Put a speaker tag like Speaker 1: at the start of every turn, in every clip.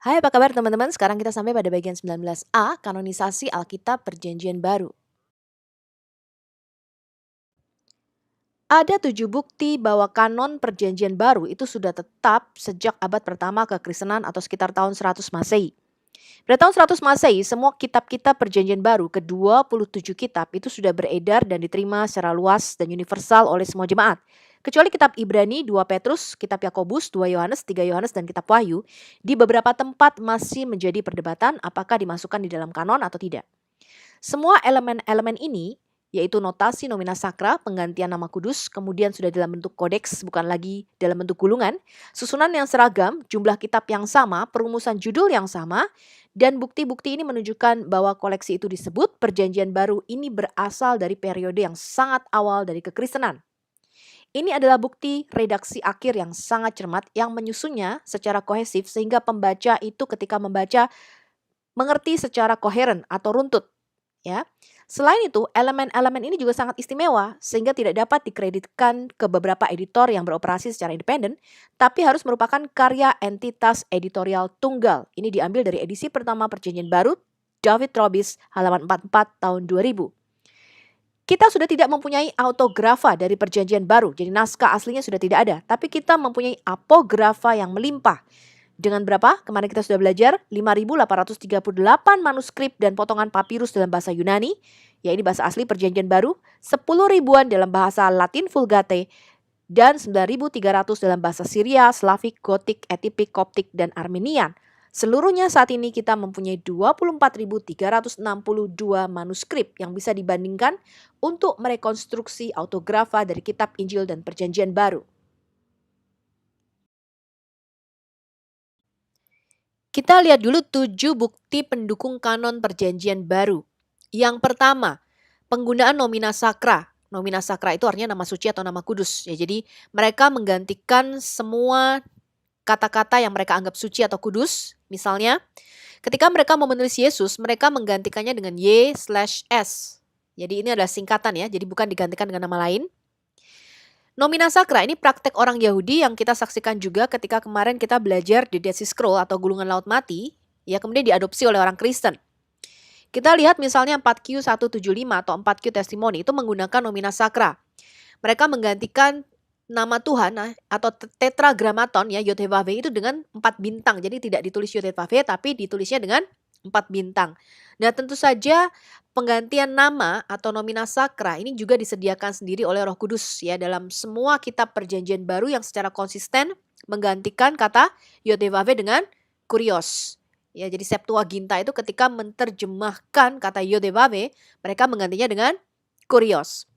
Speaker 1: Hai, apa kabar teman-teman? Sekarang kita sampai pada bagian 19A, kanonisasi Alkitab Perjanjian Baru. Ada 7 bukti bahwa kanon Perjanjian Baru itu sudah tetap sejak abad pertama kekristenan atau sekitar tahun 100 Masehi. Pada tahun 100 Masehi, semua kitab-kitab Perjanjian Baru, ke-27 kitab itu sudah beredar dan diterima secara luas dan universal oleh semua jemaat. Kecuali kitab Ibrani, 2 Petrus, kitab Yakobus, 2 Yohanes, 3 Yohanes, dan kitab Wahyu, di beberapa tempat masih menjadi perdebatan apakah dimasukkan di dalam kanon atau tidak. Semua elemen-elemen ini, yaitu notasi nomina sakra, penggantian nama kudus, kemudian sudah dalam bentuk kodeks, bukan lagi dalam bentuk gulungan, susunan yang seragam, jumlah kitab yang sama, perumusan judul yang sama, dan bukti-bukti ini menunjukkan bahwa koleksi itu disebut Perjanjian Baru ini berasal dari periode yang sangat awal dari kekristenan. Ini adalah bukti redaksi akhir yang sangat cermat yang menyusunnya secara kohesif sehingga pembaca itu ketika membaca mengerti secara koheren atau runtut. Ya. Selain itu, elemen-elemen ini juga sangat istimewa sehingga tidak dapat dikreditkan ke beberapa editor yang beroperasi secara independen, tapi harus merupakan karya entitas editorial tunggal. Ini diambil dari edisi pertama Perjanjian Baru, David Robis, halaman 44 tahun 2000. Kita sudah tidak mempunyai autografa dari Perjanjian Baru, jadi naskah aslinya sudah tidak ada, tapi kita mempunyai apografa yang melimpah. Dengan berapa? Kemarin kita sudah belajar 5.838 manuskrip dan potongan papirus dalam bahasa Yunani, ya ini bahasa asli Perjanjian Baru, 10 ribuan dalam bahasa Latin Vulgate, dan 9.300 dalam bahasa Syria, Slavik, Gotik, Etipik, Koptik, dan Armenian. Seluruhnya saat ini kita mempunyai 24.362 manuskrip yang bisa dibandingkan untuk merekonstruksi autografa dari kitab Injil dan Perjanjian Baru. Kita lihat dulu 7 bukti pendukung kanon Perjanjian Baru. Yang pertama, penggunaan nomina sakra. Nomina sakra itu artinya nama suci atau nama kudus. Ya, jadi mereka menggantikan semua kata-kata yang mereka anggap suci atau kudus. Misalnya, ketika mereka mau menulis Yesus, mereka menggantikannya dengan Y/S. Jadi ini adalah singkatan ya, jadi bukan digantikan dengan nama lain. Nomina sakra ini praktek orang Yahudi yang kita saksikan juga ketika kemarin kita belajar di Dead Sea Scroll atau Gulungan Laut Mati, ya kemudian diadopsi oleh orang Kristen. Kita lihat misalnya 4Q175 atau 4Q Testimony itu menggunakan nomina sakra. Mereka menggantikan nama Tuhan atau tetragrammaton ya Yod-Heh-Vav-Heh itu dengan 4 bintang. Jadi tidak ditulis Yod-Heh-Vav-Heh tapi ditulisnya dengan 4 bintang. Nah tentu saja penggantian nama atau nomina sakra ini juga disediakan sendiri oleh Roh Kudus ya dalam semua kitab Perjanjian Baru yang secara konsisten menggantikan kata Yod-Heh-Vav-Heh dengan kurios. Ya, jadi Septuaginta itu ketika menerjemahkan kata Yod-Heh-Vav-Heh, mereka menggantinya dengan kurios.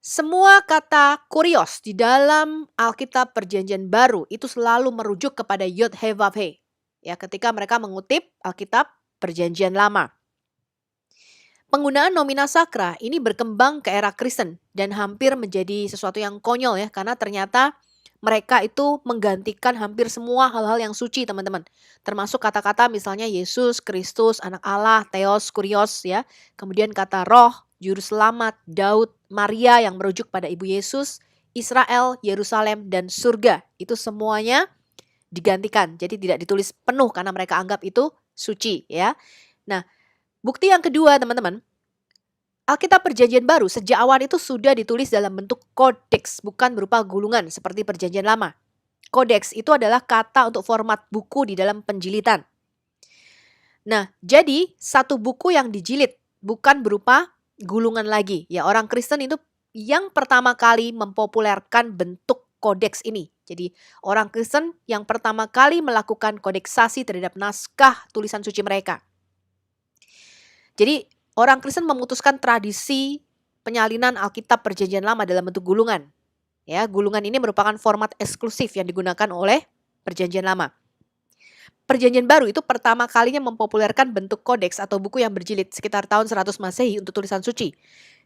Speaker 1: Semua kata kurios di dalam Alkitab Perjanjian Baru itu selalu merujuk kepada Yod-Heh-Vav-Heh. Ya, ketika mereka mengutip Alkitab Perjanjian Lama. Penggunaan nomina sakra ini berkembang ke era Kristen dan hampir menjadi sesuatu yang konyol ya karena ternyata mereka itu menggantikan hampir semua hal-hal yang suci teman-teman. Termasuk kata-kata misalnya Yesus, Kristus, Anak Allah, Theos, Kurios ya. Kemudian kata roh, juru selamat, Daud, Maria yang merujuk pada ibu Yesus, Israel, Yerusalem, dan surga. Itu semuanya digantikan. Jadi tidak ditulis penuh karena mereka anggap itu suci ya. Nah, bukti yang kedua teman-teman, Alkitab Perjanjian Baru sejak awal itu sudah ditulis dalam bentuk kodeks, bukan berupa gulungan seperti Perjanjian Lama. Kodeks itu adalah kata untuk format buku di dalam penjilitan. Nah, jadi satu buku yang dijilid bukan berupa gulungan lagi. Ya, orang Kristen itu yang pertama kali mempopulerkan bentuk kodeks ini. Jadi, orang Kristen yang pertama kali melakukan kodeksasi terhadap naskah tulisan suci mereka. Jadi, orang Kristen memutuskan tradisi penyalinan Alkitab Perjanjian Lama dalam bentuk gulungan. Ya, gulungan ini merupakan format eksklusif yang digunakan oleh Perjanjian Lama. Perjanjian Baru itu pertama kalinya mempopulerkan bentuk kodeks atau buku yang berjilid sekitar tahun 100 Masehi untuk tulisan suci.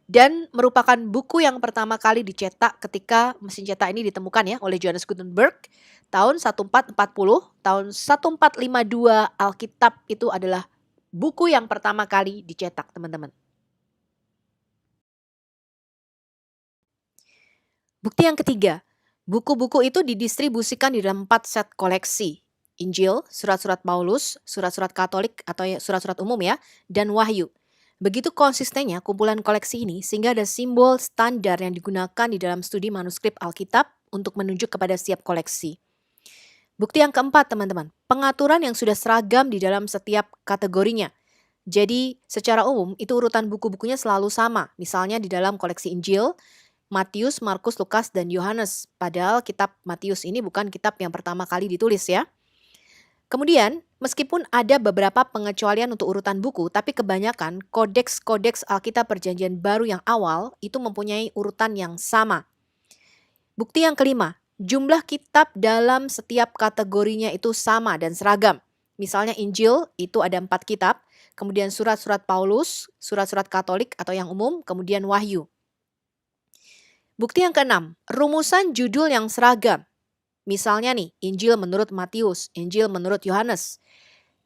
Speaker 1: Dan merupakan buku yang pertama kali dicetak ketika mesin cetak ini ditemukan ya oleh Johannes Gutenberg tahun 1440, tahun 1452 Alkitab itu adalah buku yang pertama kali dicetak, teman-teman. Bukti yang ketiga, buku-buku itu didistribusikan di dalam 4 set koleksi. Injil, surat-surat Paulus, surat-surat Katolik atau surat-surat umum ya, dan Wahyu. Begitu konsistennya kumpulan koleksi ini sehingga ada simbol standar yang digunakan di dalam studi manuskrip Alkitab untuk menunjuk kepada setiap koleksi. Bukti yang keempat teman-teman, pengaturan yang sudah seragam di dalam setiap kategorinya. Jadi secara umum itu urutan buku-bukunya selalu sama. Misalnya di dalam koleksi Injil, Matius, Markus, Lukas, dan Yohanes. Padahal kitab Matius ini bukan kitab yang pertama kali ditulis ya. Kemudian, meskipun ada beberapa pengecualian untuk urutan buku, tapi kebanyakan kodeks-kodeks Alkitab Perjanjian Baru yang awal itu mempunyai urutan yang sama. Bukti yang kelima, jumlah kitab dalam setiap kategorinya itu sama dan seragam. Misalnya Injil itu ada 4 kitab, kemudian surat-surat Paulus, surat-surat Katolik atau yang umum, kemudian Wahyu. Bukti yang keenam, rumusan judul yang seragam. Misalnya nih, Injil menurut Matius, Injil menurut Yohanes.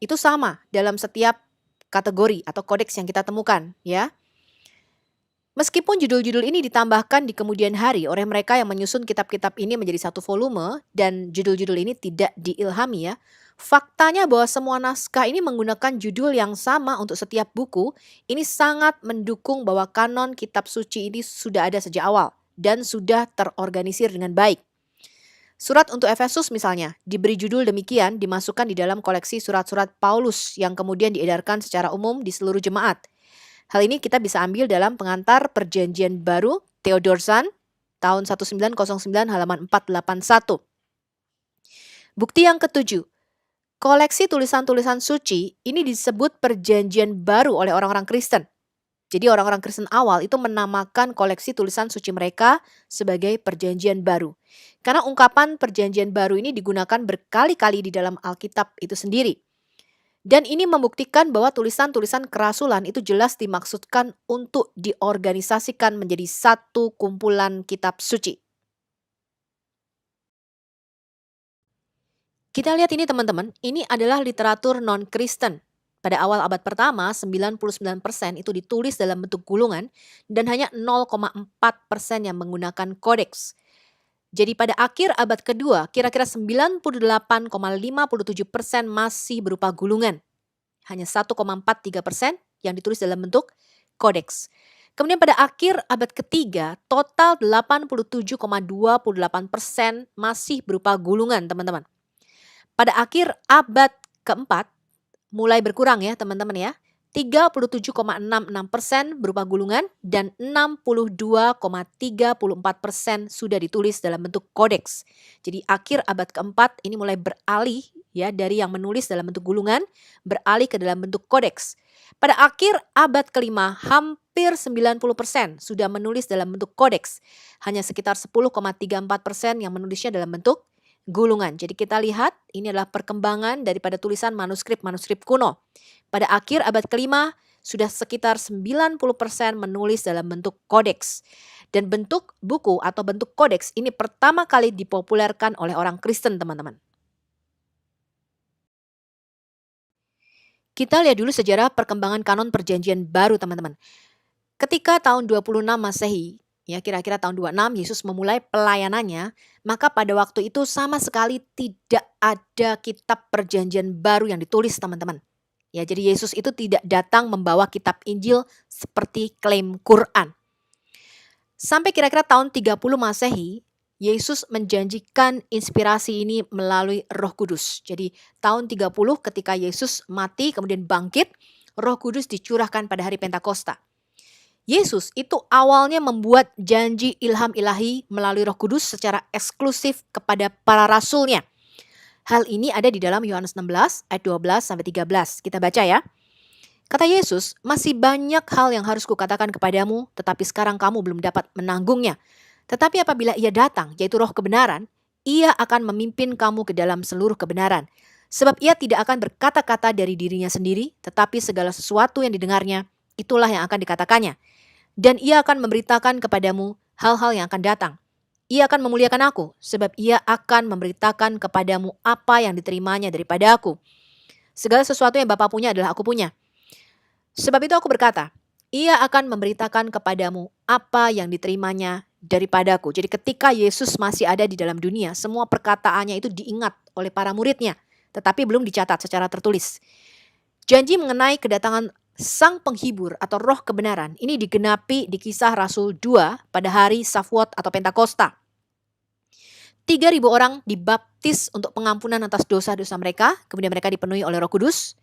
Speaker 1: Itu sama dalam setiap kategori atau kodeks yang kita temukan, ya. Meskipun judul-judul ini ditambahkan di kemudian hari oleh mereka yang menyusun kitab-kitab ini menjadi satu volume dan judul-judul ini tidak diilhami ya, faktanya bahwa semua naskah ini menggunakan judul yang sama untuk setiap buku, ini sangat mendukung bahwa kanon kitab suci ini sudah ada sejak awal dan sudah terorganisir dengan baik. Surat untuk Efesus misalnya, diberi judul demikian dimasukkan di dalam koleksi surat-surat Paulus yang kemudian diedarkan secara umum di seluruh jemaat. Hal ini kita bisa ambil dalam pengantar Perjanjian Baru Theodorzan tahun 1909 halaman 481. Bukti yang ketujuh, koleksi tulisan-tulisan suci ini disebut Perjanjian Baru oleh orang-orang Kristen. Jadi orang-orang Kristen awal itu menamakan koleksi tulisan suci mereka sebagai Perjanjian Baru. Karena ungkapan Perjanjian Baru ini digunakan berkali-kali di dalam Alkitab itu sendiri. Dan ini membuktikan bahwa tulisan-tulisan kerasulan itu jelas dimaksudkan untuk diorganisasikan menjadi satu kumpulan kitab suci. Kita lihat ini teman-teman, ini adalah literatur non-Kristen. Pada awal abad pertama, 99% itu ditulis dalam bentuk gulungan dan hanya 0,4% yang menggunakan kodeks. Jadi pada akhir abad kedua, kira-kira 98,57% masih berupa gulungan. Hanya 1,43% yang ditulis dalam bentuk kodeks. Kemudian pada akhir abad ketiga, total 87,28% masih berupa gulungan teman-teman. Pada akhir abad keempat, mulai berkurang ya teman-teman ya. 37,66% berupa gulungan dan 62,34% sudah ditulis dalam bentuk kodeks. Jadi akhir abad keempat ini mulai beralih ya dari yang menulis dalam bentuk gulungan beralih ke dalam bentuk kodeks. Pada akhir abad kelima hampir 90% sudah menulis dalam bentuk kodeks. Hanya sekitar 10,34% yang menulisnya dalam bentuk gulungan. Jadi kita lihat ini adalah perkembangan daripada tulisan manuskrip-manuskrip kuno. Pada akhir abad kelima sudah sekitar 90% menulis dalam bentuk kodeks. Dan bentuk buku atau bentuk kodeks ini pertama kali dipopulerkan oleh orang Kristen teman-teman. Kita lihat dulu sejarah perkembangan kanon Perjanjian Baru teman-teman. Ketika tahun 26 Masehi, ya kira-kira tahun 26 Yesus memulai pelayanannya, maka pada waktu itu sama sekali tidak ada kitab Perjanjian Baru yang ditulis teman-teman. Ya, jadi Yesus itu tidak datang membawa kitab Injil seperti klaim Quran. Sampai kira-kira tahun 30 Masehi, Yesus menjanjikan inspirasi ini melalui Roh Kudus. Jadi tahun 30 ketika Yesus mati kemudian bangkit, Roh Kudus dicurahkan pada hari Pentakosta. Yesus itu awalnya membuat janji ilham ilahi melalui Roh Kudus secara eksklusif kepada para rasulnya. Hal ini ada di dalam Yohanes 16 ayat 12 sampai 13. Kita baca ya. Kata Yesus, masih banyak hal yang harus kukatakan kepadamu, tetapi sekarang kamu belum dapat menanggungnya. Tetapi apabila ia datang, yaitu Roh kebenaran, ia akan memimpin kamu ke dalam seluruh kebenaran. Sebab ia tidak akan berkata-kata dari dirinya sendiri, tetapi segala sesuatu yang didengarnya, itulah yang akan dikatakannya. Dan ia akan memberitakan kepadamu hal-hal yang akan datang. Ia akan memuliakan aku, sebab ia akan memberitakan kepadamu apa yang diterimanya daripada aku. Segala sesuatu yang Bapa punya adalah aku punya. Sebab itu aku berkata, ia akan memberitakan kepadamu apa yang diterimanya daripadaku. Jadi ketika Yesus masih ada di dalam dunia, semua perkataannya itu diingat oleh para muridnya. tetapi belum dicatat secara tertulis. Janji mengenai kedatangan Sang Penghibur atau Roh Kebenaran ini digenapi di Kisah Rasul 2 pada hari Shavuot atau Pentakosta. 3.000 orang dibaptis untuk pengampunan atas dosa-dosa mereka, kemudian mereka dipenuhi oleh Roh Kudus.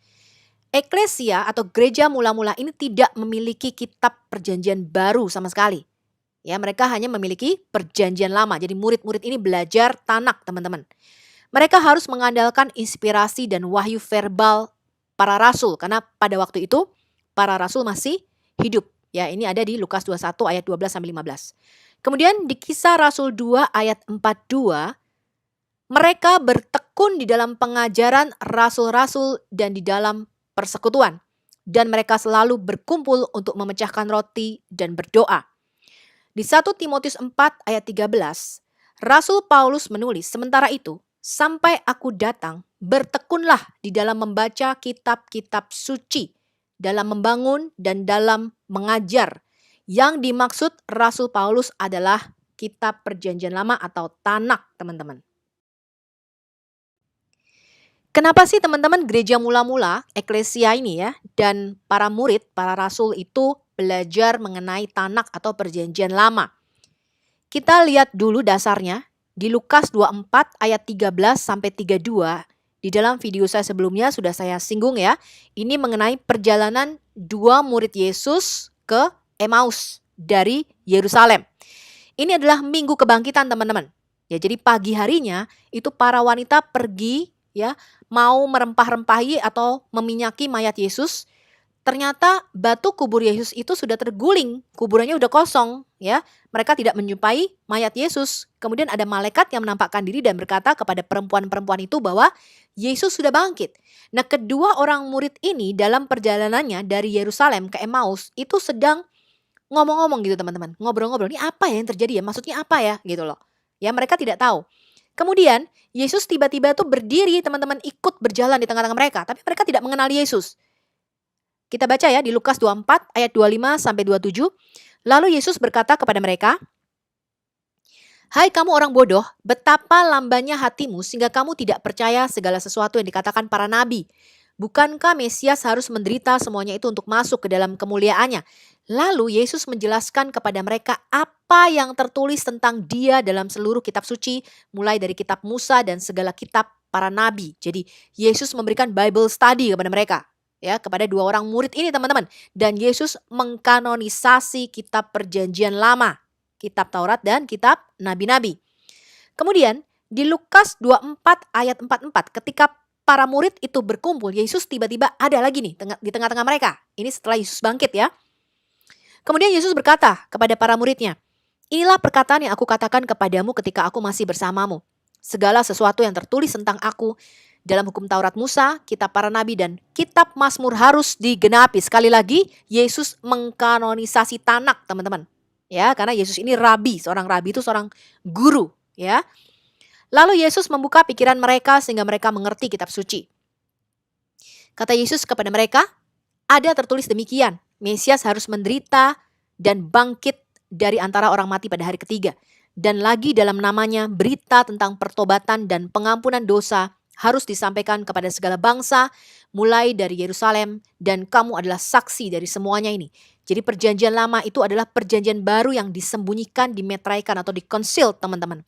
Speaker 1: Eklesia atau gereja mula-mula ini tidak memiliki kitab perjanjian baru sama sekali. Ya, mereka hanya memiliki perjanjian lama. Jadi murid-murid ini belajar Tanak, teman-teman. Mereka harus mengandalkan inspirasi dan wahyu verbal para rasul karena pada waktu itu para rasul masih hidup. Ya, ini ada di Lukas 21 ayat 12 sampai 15. Kemudian di Kisah Rasul 2 ayat 42, mereka bertekun di dalam pengajaran rasul-rasul dan di dalam persekutuan. Dan mereka selalu berkumpul untuk memecahkan roti dan berdoa. Di 1 Timotius 4 ayat 13, Rasul Paulus menulis, sementara itu, sampai aku datang, bertekunlah di dalam membaca kitab-kitab suci, dalam membangun dan dalam mengajar. Yang dimaksud Rasul Paulus adalah kitab perjanjian lama atau Tanak, teman-teman. Kenapa sih teman-teman gereja mula-mula, eklesia ini ya, dan para murid, para rasul itu belajar mengenai Tanak atau perjanjian lama? Kita lihat dulu dasarnya di Lukas 24 ayat 13 sampai 32. Di dalam video saya sebelumnya sudah saya singgung ya. Ini mengenai perjalanan dua murid Yesus ke Emmaus dari Yerusalem. Ini adalah minggu kebangkitan, teman-teman. Ya, jadi pagi harinya itu para wanita pergi ya, mau merempah-rempahi atau meminyaki mayat Yesus. Ternyata batu kubur Yesus itu sudah terguling, kuburannya udah kosong ya. Mereka tidak menjumpai mayat Yesus. Kemudian ada malaikat yang menampakkan diri dan berkata kepada perempuan-perempuan itu bahwa Yesus sudah bangkit. Nah, kedua orang murid ini dalam perjalanannya dari Yerusalem ke Emmaus itu sedang ngomong-ngomong gitu, teman-teman. Ngobrol-ngobrol, ini apa ya yang terjadi ya? Maksudnya apa ya? Gitu loh. Ya, mereka tidak tahu. Kemudian Yesus tiba-tiba tuh berdiri, teman-teman, ikut berjalan di tengah-tengah mereka. Tapi mereka tidak mengenali Yesus. Kita baca ya di Lukas 24 ayat 25 sampai 27. Lalu Yesus berkata kepada mereka, "Hai kamu orang bodoh, betapa lambannya hatimu sehingga kamu tidak percaya segala sesuatu yang dikatakan para nabi. Bukankah Mesias harus menderita semuanya itu untuk masuk ke dalam kemuliaannya?" Lalu Yesus menjelaskan kepada mereka apa yang tertulis tentang dia dalam seluruh kitab suci, mulai dari kitab Musa dan segala kitab para nabi. Jadi Yesus memberikan Bible study kepada mereka. Ya, kepada dua orang murid ini, teman-teman. Dan Yesus mengkanonisasi kitab perjanjian lama, kitab Taurat dan kitab nabi-nabi. Kemudian di Lukas 24 ayat 44, ketika para murid itu berkumpul, Yesus tiba-tiba ada lagi nih di tengah-tengah mereka. Ini setelah Yesus bangkit ya. Kemudian Yesus berkata kepada para muridnya, "Inilah perkataan yang aku katakan kepadamu ketika aku masih bersamamu. Segala sesuatu yang tertulis tentang aku dalam hukum Taurat Musa, kitab para nabi dan kitab Mazmur harus digenapi." Sekali lagi, Yesus mengkanonisasi Tanak, teman-teman. Ya, karena Yesus ini rabi, seorang rabi itu seorang guru, ya. Lalu Yesus membuka pikiran mereka sehingga mereka mengerti kitab suci. Kata Yesus kepada mereka, ada tertulis demikian, Mesias harus menderita dan bangkit dari antara orang mati pada hari ketiga. Dan lagi dalam namanya berita tentang pertobatan dan pengampunan dosa harus disampaikan kepada segala bangsa, mulai dari Yerusalem, dan kamu adalah saksi dari semuanya ini. Jadi perjanjian lama itu adalah perjanjian baru yang disembunyikan, dimeteraikan atau dikonsil, teman-teman.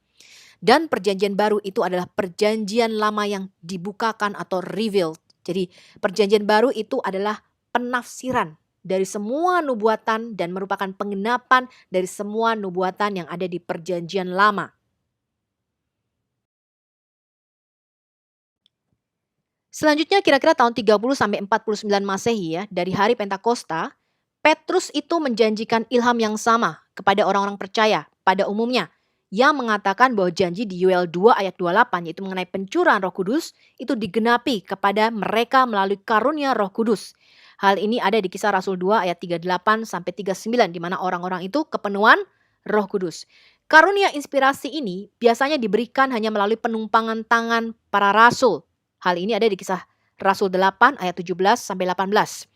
Speaker 1: Dan perjanjian baru itu adalah perjanjian lama yang dibukakan atau revealed. Jadi perjanjian baru itu adalah penafsiran dari semua nubuatan dan merupakan penggenapan dari semua nubuatan yang ada di perjanjian lama. Selanjutnya kira-kira tahun 30 sampai 49 Masehi ya, dari hari Pentakosta, Petrus itu menjanjikan ilham yang sama kepada orang-orang percaya pada umumnya yang mengatakan bahwa janji di Yoel 2 ayat 28 yaitu mengenai pencurahan Roh Kudus itu digenapi kepada mereka melalui karunia Roh Kudus. Hal ini ada di Kisah Rasul 2 ayat 38 sampai 39 di mana orang-orang itu kepenuhan Roh Kudus. Karunia inspirasi ini biasanya diberikan hanya melalui penumpangan tangan para rasul. Hal ini ada di Kisah Rasul 8 ayat 17 sampai 18.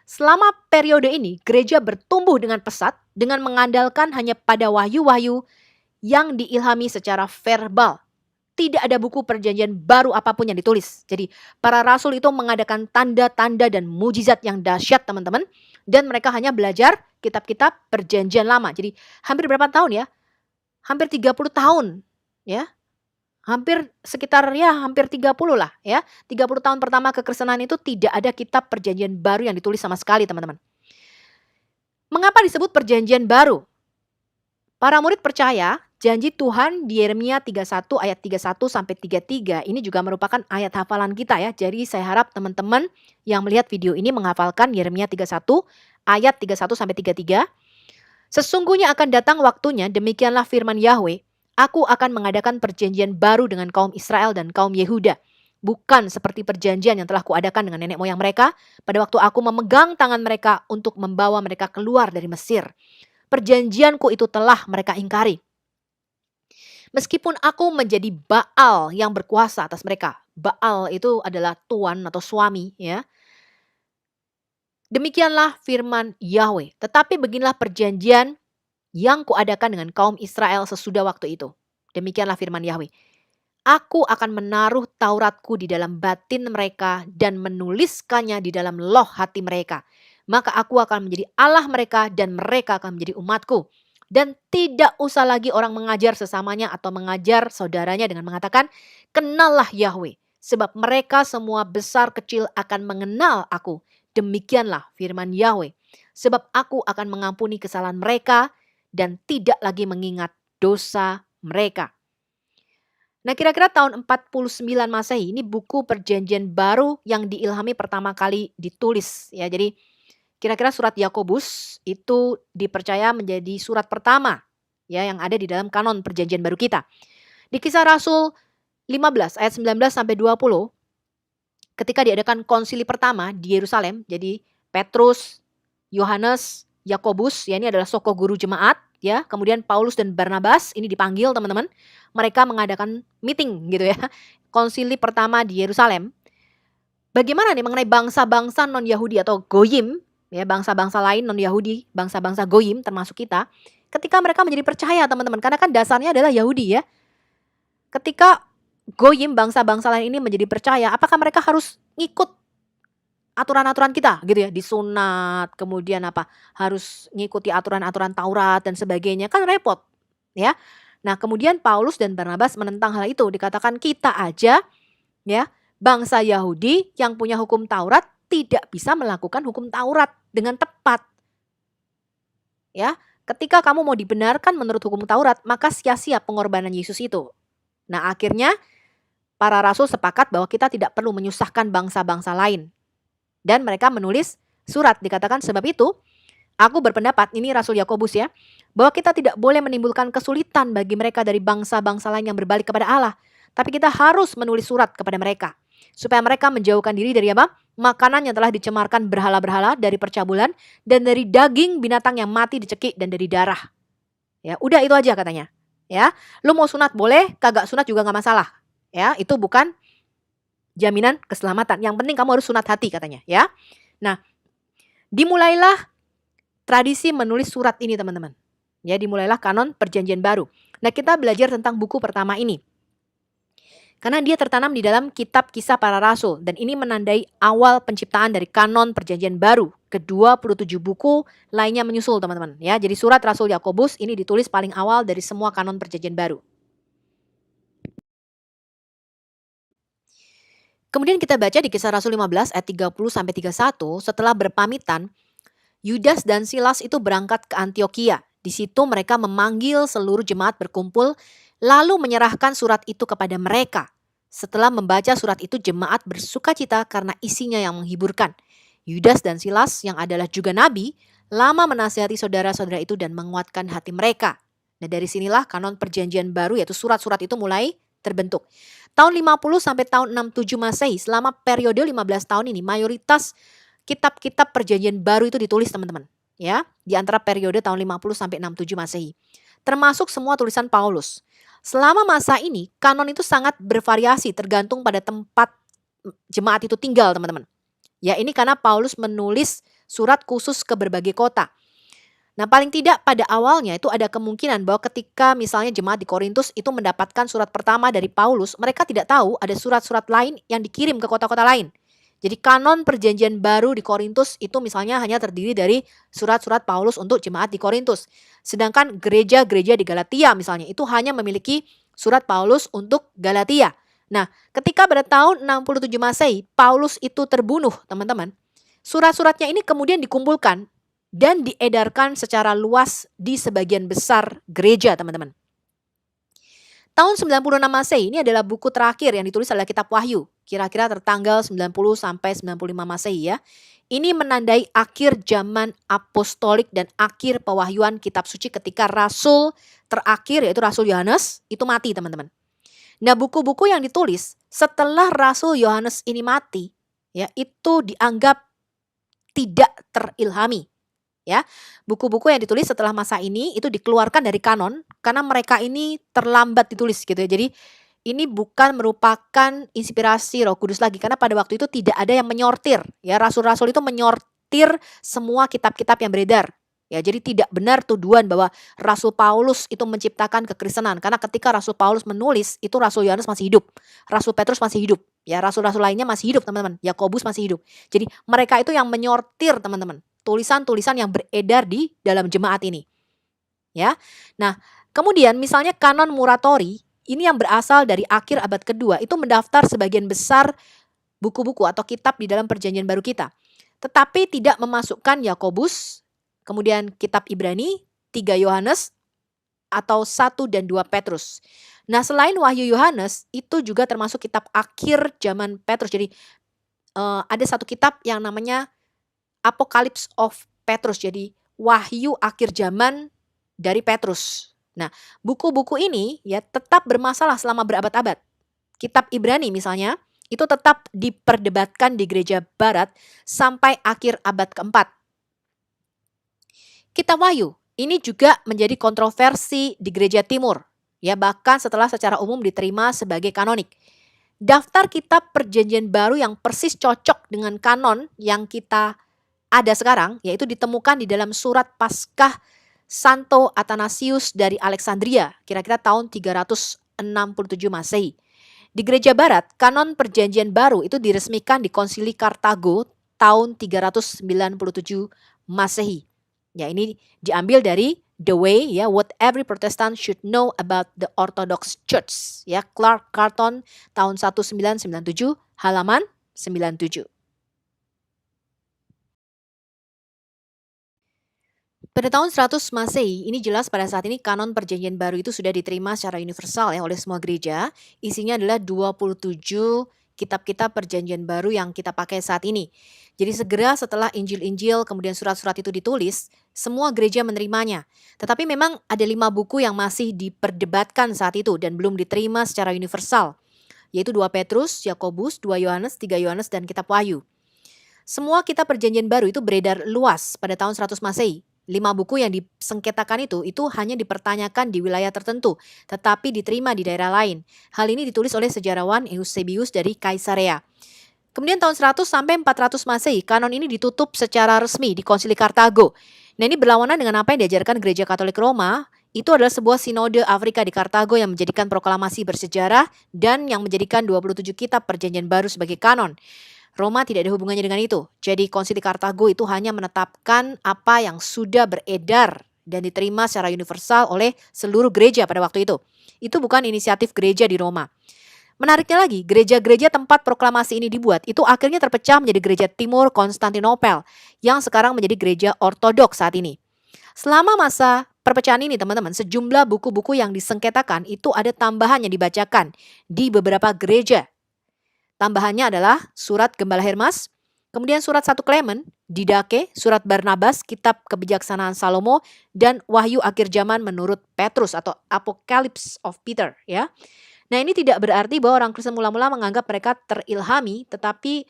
Speaker 1: Selama periode ini, gereja bertumbuh dengan pesat dengan mengandalkan hanya pada wahyu-wahyu yang diilhami secara verbal. Tidak ada buku perjanjian baru apapun yang ditulis. Jadi para rasul itu mengadakan tanda-tanda dan mujizat yang dahsyat teman-teman. Dan mereka hanya belajar kitab-kitab perjanjian lama. Jadi hampir berapa tahun ya? Hampir 30 tahun ya. Hampir sekitar ya hampir 30 lah ya. 30 tahun pertama kekristenan itu tidak ada kitab perjanjian baru yang ditulis sama sekali teman-teman. Mengapa disebut perjanjian baru? Para murid percaya janji Tuhan di Yeremia 31 ayat 31 sampai 33 ini juga merupakan ayat hafalan kita ya. Jadi saya harap teman-teman yang melihat video ini menghafalkan Yeremia 31 ayat 31 sampai 33. Sesungguhnya akan datang waktunya, demikianlah firman Yahweh, aku akan mengadakan perjanjian baru dengan kaum Israel dan kaum Yehuda. Bukan seperti perjanjian yang telah kuadakan dengan nenek moyang mereka pada waktu aku memegang tangan mereka untuk membawa mereka keluar dari Mesir. Perjanjianku itu telah mereka ingkari. Meskipun aku menjadi Baal yang berkuasa atas mereka. Baal itu adalah tuan atau suami ya. Demikianlah firman Yahweh. Tetapi beginilah perjanjian yang kuadakan dengan kaum Israel sesudah waktu itu. Demikianlah firman Yahweh. Aku akan menaruh Tauratku di dalam batin mereka dan menuliskannya di dalam loh hati mereka. Maka aku akan menjadi Allah mereka dan mereka akan menjadi umatku. Dan tidak usah lagi orang mengajar sesamanya atau mengajar saudaranya dengan mengatakan, kenallah Yahweh. Sebab mereka semua besar kecil akan mengenal aku. Demikianlah firman Yahweh. Sebab aku akan mengampuni kesalahan mereka dan tidak lagi mengingat dosa mereka. Nah kira-kira tahun 49 Masehi ini buku perjanjian baru yang diilhami pertama kali ditulis ya. Jadi kira-kira surat Yakobus itu dipercaya menjadi surat pertama ya yang ada di dalam kanon perjanjian baru kita. Di Kisah Rasul 15 ayat 19 sampai 20 ketika diadakan konsili pertama di Yerusalem, jadi Petrus, Yohanes, Yakobus ya ini adalah soko guru jemaat ya. Kemudian Paulus dan Barnabas ini dipanggil teman-teman. Mereka mengadakan meeting gitu ya. Konsili pertama di Yerusalem. Bagaimana nih mengenai bangsa-bangsa non-Yahudi atau Goyim ya, bangsa-bangsa lain non-Yahudi, bangsa-bangsa Goyim termasuk kita, ketika mereka menjadi percaya teman-teman, karena kan dasarnya adalah Yahudi ya. Ketika Goyim, bangsa-bangsa lain ini menjadi percaya, apakah mereka harus ngikut aturan-aturan kita gitu ya, disunat, kemudian apa, harus ngikuti aturan-aturan Taurat dan sebagainya, kan repot ya. Nah kemudian Paulus dan Barnabas menentang hal itu, dikatakan kita aja ya, bangsa Yahudi yang punya hukum Taurat tidak bisa melakukan hukum Taurat dengan tepat. Ya, ketika kamu mau dibenarkan menurut hukum Taurat, maka sia-sia pengorbanan Yesus itu. Nah, akhirnya para rasul sepakat bahwa kita tidak perlu menyusahkan bangsa-bangsa lain. Dan mereka menulis surat, dikatakan sebab itu aku berpendapat, ini Rasul Yakobus ya, bahwa kita tidak boleh menimbulkan kesulitan bagi mereka dari bangsa-bangsa lain yang berbalik kepada Allah. Tapi kita harus menulis surat kepada mereka. Supaya mereka menjauhkan diri dari apa? Makanan yang telah dicemarkan berhala-berhala, dari percabulan, dan dari daging binatang yang mati dicekik, dan dari darah. Ya, udah itu aja katanya. Ya, lu mau sunat boleh, kagak sunat juga nggak masalah. Ya, itu bukan jaminan keselamatan. Yang penting kamu harus sunat hati katanya. Ya, nah dimulailah tradisi menulis surat ini teman-teman. Ya, dimulailah kanon perjanjian baru. Nah, kita belajar tentang buku pertama ini. Karena dia tertanam di dalam kitab Kisah Para Rasul. Dan ini menandai awal penciptaan dari kanon perjanjian baru. Ke-27 buku lainnya menyusul teman-teman. Ya, jadi surat Rasul Yakobus ini ditulis paling awal dari semua kanon perjanjian baru. Kemudian kita baca di Kisah Rasul 15 ayat 30-31. Setelah berpamitan, Yudas dan Silas itu berangkat ke Antioquia. Di situ mereka memanggil seluruh jemaat berkumpul, lalu menyerahkan surat itu kepada mereka. Setelah membaca surat itu, jemaat bersukacita karena isinya yang menghiburkan. Yudas dan Silas yang adalah juga nabi, lama menasihati saudara-saudara itu dan menguatkan hati mereka. Nah dari sinilah kanon perjanjian baru yaitu surat-surat itu mulai terbentuk. Tahun 50 sampai tahun 67 Masehi, selama periode 15 tahun ini mayoritas kitab-kitab perjanjian baru itu ditulis teman-teman. Ya, di antara periode tahun 50 sampai 67 Masehi. Termasuk semua tulisan Paulus. Selama masa ini, kanon itu sangat bervariasi tergantung pada tempat jemaat itu tinggal, teman-teman. Ya, ini karena Paulus menulis surat khusus ke berbagai kota. Nah, paling tidak pada awalnya itu ada kemungkinan bahwa ketika misalnya jemaat di Korintus itu mendapatkan surat pertama dari Paulus, mereka tidak tahu ada surat-surat lain yang dikirim ke kota-kota lain. Jadi kanon perjanjian baru di Korintus itu misalnya hanya terdiri dari surat-surat Paulus untuk jemaat di Korintus. Sedangkan gereja-gereja di Galatia misalnya itu hanya memiliki surat Paulus untuk Galatia. Nah, ketika pada tahun 67 Masehi Paulus itu terbunuh, teman-teman. Surat-suratnya ini kemudian dikumpulkan dan diedarkan secara luas di sebagian besar gereja, teman-teman. Tahun 96 Masehi ini adalah buku terakhir yang ditulis adalah kitab Wahyu, kira-kira tertanggal 90 sampai 95 Masehi ya. Ini menandai akhir zaman apostolik dan akhir pewahyuan kitab suci ketika rasul terakhir yaitu Rasul Yohanes itu mati, teman-teman. Nah, buku-buku yang ditulis setelah Rasul Yohanes ini mati ya, itu dianggap tidak terilhami. Ya, buku-buku yang ditulis setelah masa ini itu dikeluarkan dari kanon karena mereka ini terlambat ditulis gitu ya. Jadi ini bukan merupakan inspirasi Roh Kudus lagi karena pada waktu itu tidak ada yang menyortir ya, rasul-rasul itu menyortir semua kitab-kitab yang beredar. Ya, jadi tidak benar tuduhan bahwa Rasul Paulus itu menciptakan kekristenan karena ketika Rasul Paulus menulis itu Rasul Yohanes masih hidup, Rasul Petrus masih hidup, ya rasul-rasul lainnya masih hidup, teman-teman. Yakobus masih hidup. Jadi mereka itu yang menyortir, teman-teman, tulisan-tulisan yang beredar di dalam jemaat ini. Ya. Nah, kemudian misalnya kanon Muratori, ini yang berasal dari akhir abad kedua, itu mendaftar sebagian besar buku-buku atau kitab di dalam perjanjian baru kita. Tetapi tidak memasukkan Yakobus, kemudian kitab Ibrani, 3 Yohanes, atau 1 dan 2 Petrus. Nah, selain Wahyu Yohanes, itu juga termasuk kitab akhir zaman Petrus. Jadi ada satu kitab yang namanya Apocalypse of Petrus, jadi wahyu akhir zaman dari Petrus. Nah, buku-buku ini ya tetap bermasalah selama berabad-abad. Kitab Ibrani misalnya, itu tetap diperdebatkan di gereja barat sampai akhir abad keempat. Kitab Wahyu, ini juga menjadi kontroversi di gereja timur, ya bahkan setelah secara umum diterima sebagai kanonik. Daftar kitab perjanjian baru yang persis cocok dengan kanon yang kita ada sekarang, yaitu ditemukan di dalam surat Paskah Santo Athanasius dari Alexandria, kira-kira tahun 367 Masehi. Di gereja barat, kanon perjanjian baru itu diresmikan di Konsili Kartago tahun 397 Masehi. Ya, ini diambil dari The Way, ya, What Every Protestant Should Know About the Orthodox Church, ya, Clark Carton tahun 1997 halaman 97. Pada tahun 100 Masehi, ini jelas pada saat ini kanon perjanjian baru itu sudah diterima secara universal ya oleh semua gereja. Isinya adalah 27 kitab-kitab perjanjian baru yang kita pakai saat ini. Jadi segera setelah Injil-Injil kemudian surat-surat itu ditulis, semua gereja menerimanya. Tetapi memang ada 5 buku yang masih diperdebatkan saat itu dan belum diterima secara universal, yaitu 2 Petrus, Yakobus, 2 Yohanes, 3 Yohanes, dan kitab Wahyu. Semua kitab perjanjian baru itu beredar luas pada tahun 100 Masehi. 5 buku yang disengketakan itu hanya dipertanyakan di wilayah tertentu, tetapi diterima di daerah lain. Hal ini ditulis oleh sejarawan Eusebius dari Kaisarea. Kemudian tahun 100 sampai 400 Masehi, kanon ini ditutup secara resmi di Konsili Kartago. Nah, ini berlawanan dengan apa yang diajarkan Gereja Katolik Roma. Itu adalah sebuah sinode Afrika di Kartago yang menjadikan proklamasi bersejarah dan yang menjadikan 27 kitab perjanjian baru sebagai kanon. Roma tidak ada hubungannya dengan itu. Jadi Konsili Kartago itu hanya menetapkan apa yang sudah beredar dan diterima secara universal oleh seluruh gereja pada waktu itu. Itu bukan inisiatif gereja di Roma. Menariknya lagi, gereja-gereja tempat proklamasi ini dibuat itu akhirnya terpecah menjadi gereja timur Konstantinopel yang sekarang menjadi gereja ortodoks saat ini. Selama masa perpecahan ini, teman-teman, sejumlah buku-buku yang disengketakan itu ada tambahan yang dibacakan di beberapa gereja. Tambahannya adalah surat Gembala Hermas, kemudian surat 1 Klemen, Didake, surat Barnabas, kitab kebijaksanaan Salomo, dan Wahyu akhir zaman menurut Petrus atau Apocalypse of Peter, ya. Nah, ini tidak berarti bahwa orang Kristen mula-mula menganggap mereka terilhami, tetapi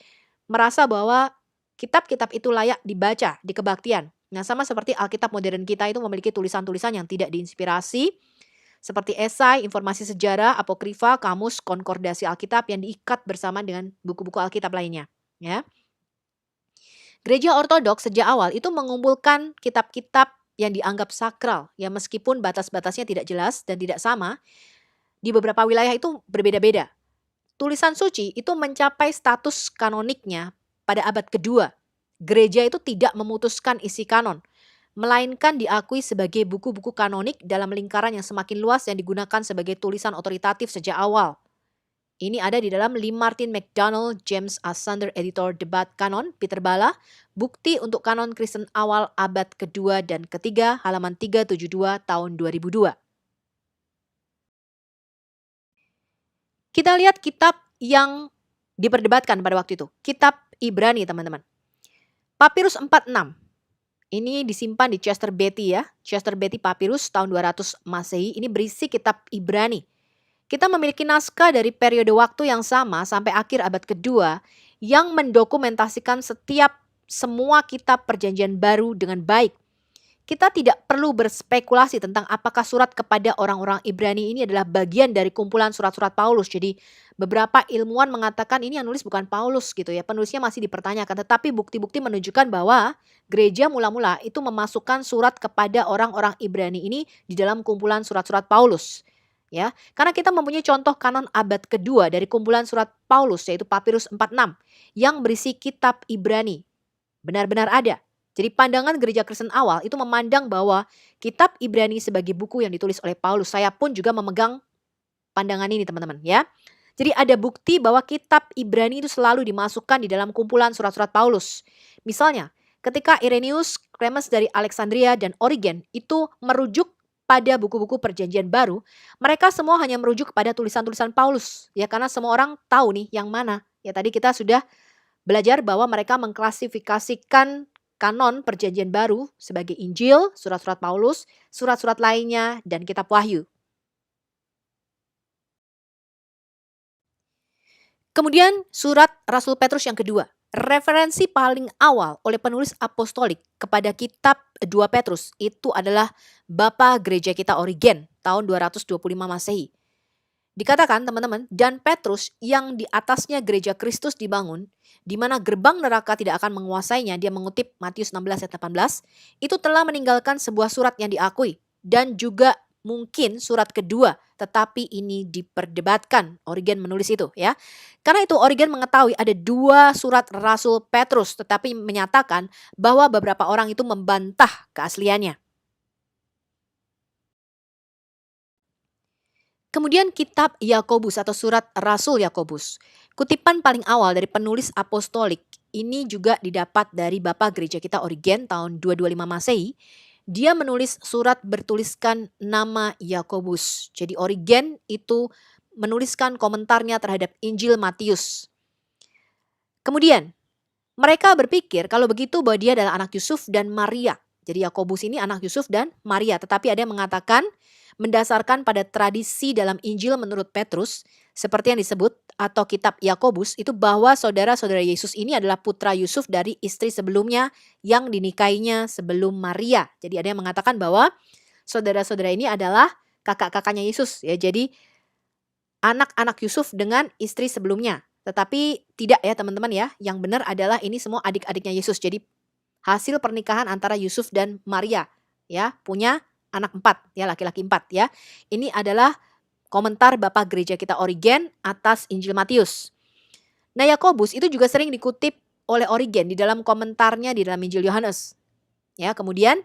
Speaker 1: merasa bahwa kitab-kitab itu layak dibaca di kebaktian. Nah, sama seperti Alkitab modern kita itu memiliki tulisan-tulisan yang tidak diinspirasi, seperti esai, informasi sejarah, apokrifa, kamus, konkordasi Alkitab yang diikat bersama dengan buku-buku Alkitab lainnya. Ya. Gereja Ortodoks sejak awal itu mengumpulkan kitab-kitab yang dianggap sakral, ya meskipun batas-batasnya tidak jelas dan tidak sama, di beberapa wilayah itu berbeda-beda. Tulisan suci itu mencapai status kanoniknya pada abad kedua. Gereja itu tidak memutuskan isi kanon, melainkan diakui sebagai buku-buku kanonik dalam lingkaran yang semakin luas yang digunakan sebagai tulisan otoritatif sejak awal. Ini ada di dalam Lee Martin McDonald, James A. Sander, editor Debat Kanon, Peter Bala, Bukti untuk Kanon Kristen Awal Abad Kedua dan Ketiga, halaman 372 tahun 2002. Kita lihat kitab yang diperdebatkan pada waktu itu, kitab Ibrani teman-teman. Papirus 46, ini disimpan di Chester Beatty ya, Chester Beatty Papyrus tahun 200 Masehi, ini berisi kitab Ibrani. Kita memiliki naskah dari periode waktu yang sama sampai akhir abad kedua yang mendokumentasikan semua kitab perjanjian baru dengan baik. Kita tidak perlu berspekulasi tentang apakah surat kepada orang-orang Ibrani ini adalah bagian dari kumpulan surat-surat Paulus. Jadi beberapa ilmuwan mengatakan ini yang nulis bukan Paulus gitu ya. Penulisnya masih dipertanyakan, tetapi bukti-bukti menunjukkan bahwa gereja mula-mula itu memasukkan surat kepada orang-orang Ibrani ini di dalam kumpulan surat-surat Paulus. Ya, karena kita mempunyai contoh kanon abad kedua dari kumpulan surat Paulus yaitu Papirus 46 yang berisi kitab Ibrani. Benar-benar ada. Jadi pandangan gereja Kristen awal itu memandang bahwa kitab Ibrani sebagai buku yang ditulis oleh Paulus. Saya pun juga memegang pandangan ini teman-teman ya. Jadi ada bukti bahwa kitab Ibrani itu selalu dimasukkan di dalam kumpulan surat-surat Paulus. Misalnya ketika Irenaeus, Clemens dari Alexandria dan Origen itu merujuk pada buku-buku perjanjian baru, mereka semua hanya merujuk kepada tulisan-tulisan Paulus. Ya karena semua orang tahu nih yang mana. Ya tadi kita sudah belajar bahwa mereka mengklasifikasikan kanon perjanjian baru sebagai Injil, surat-surat Paulus, surat-surat lainnya, dan kitab Wahyu. Kemudian surat Rasul Petrus yang kedua. Referensi paling awal oleh penulis apostolik kepada kitab 2 Petrus itu adalah Bapa Gereja kita Origen tahun 225 Masehi. Dikatakan teman-teman, dan Petrus yang di atasnya gereja Kristus dibangun, di mana gerbang neraka tidak akan menguasainya, dia mengutip Matius 16 ayat 18, itu telah meninggalkan sebuah surat yang diakui dan juga mungkin surat kedua, tetapi ini diperdebatkan. Origen menulis itu ya. Karena itu Origen mengetahui ada 2 surat Rasul Petrus, tetapi menyatakan bahwa beberapa orang itu membantah keasliannya. Kemudian kitab Yakobus atau surat Rasul Yakobus. Kutipan paling awal dari penulis apostolik ini juga didapat dari Bapa Gereja kita Origen tahun 225 Masehi. Dia menulis surat bertuliskan nama Yakobus. Jadi Origen itu menuliskan komentarnya terhadap Injil Matius. Kemudian mereka berpikir kalau begitu bahwa dia adalah anak Yusuf dan Maria. Jadi Yakobus ini anak Yusuf dan Maria. Tetapi ada yang mengatakan mendasarkan pada tradisi dalam Injil menurut Petrus, seperti yang disebut atau kitab Yakobus, itu bahwa saudara-saudara Yesus ini adalah putra Yusuf dari istri sebelumnya yang dinikahinya sebelum Maria. Jadi ada yang mengatakan bahwa saudara-saudara ini adalah kakak-kakaknya Yesus. Ya, jadi anak-anak Yusuf dengan istri sebelumnya. Tetapi tidak ya teman-teman ya, yang benar adalah ini semua adik-adiknya Yesus. Jadi hasil pernikahan antara Yusuf dan Maria ya, punya anak 4 ya, laki-laki 4 ya. Ini adalah komentar Bapak Gereja kita Origen atas Injil Matius. Nah, Yakobus itu juga sering dikutip oleh Origen di dalam komentarnya di dalam Injil Yohanes. Ya, kemudian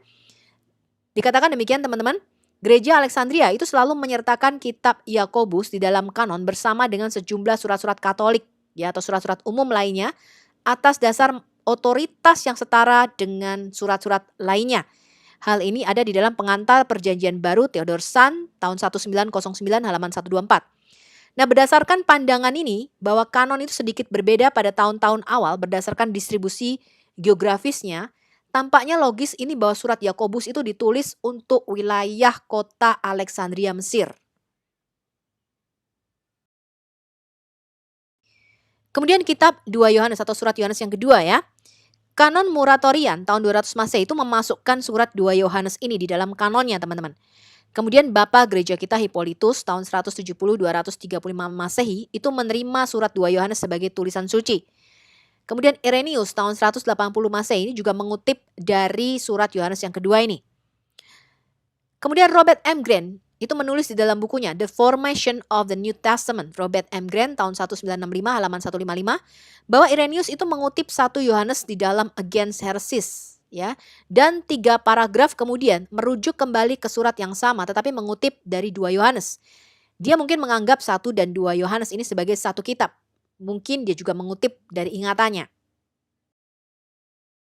Speaker 1: dikatakan demikian teman-teman, Gereja Alexandria itu selalu menyertakan kitab Yakobus di dalam kanon bersama dengan sejumlah surat-surat Katolik ya atau surat-surat umum lainnya atas dasar otoritas yang setara dengan surat-surat lainnya. Hal ini ada di dalam pengantar perjanjian baru Theodor Sand tahun 1909 halaman 124. Nah, berdasarkan pandangan ini bahwa kanon itu sedikit berbeda pada tahun-tahun awal berdasarkan distribusi geografisnya, tampaknya logis ini bahwa surat Yakobus itu ditulis untuk wilayah kota Alexandria Mesir. Kemudian kitab 2 Yohanes atau surat Yohanes yang kedua ya. Kanon Muratorian tahun 200 Masehi itu memasukkan surat 2 Yohanes ini di dalam kanonnya teman-teman. Kemudian Bapa Gereja kita Hippolytus tahun 170-235 Masehi itu menerima surat 2 Yohanes sebagai tulisan suci. Kemudian Irenaeus tahun 180 Masehi ini juga mengutip dari surat Yohanes yang kedua ini. Kemudian Robert M. Grant itu menulis di dalam bukunya The Formation of the New Testament, Robert M. Grant tahun 1965 halaman 155, bahwa Irenaeus itu mengutip 1 Yohanes di dalam Against Heresies, ya. Dan 3 paragraf kemudian merujuk kembali ke surat yang sama tetapi mengutip dari 2 Yohanes. Dia mungkin menganggap 1 dan 2 Yohanes ini sebagai satu kitab. Mungkin dia juga mengutip dari ingatannya.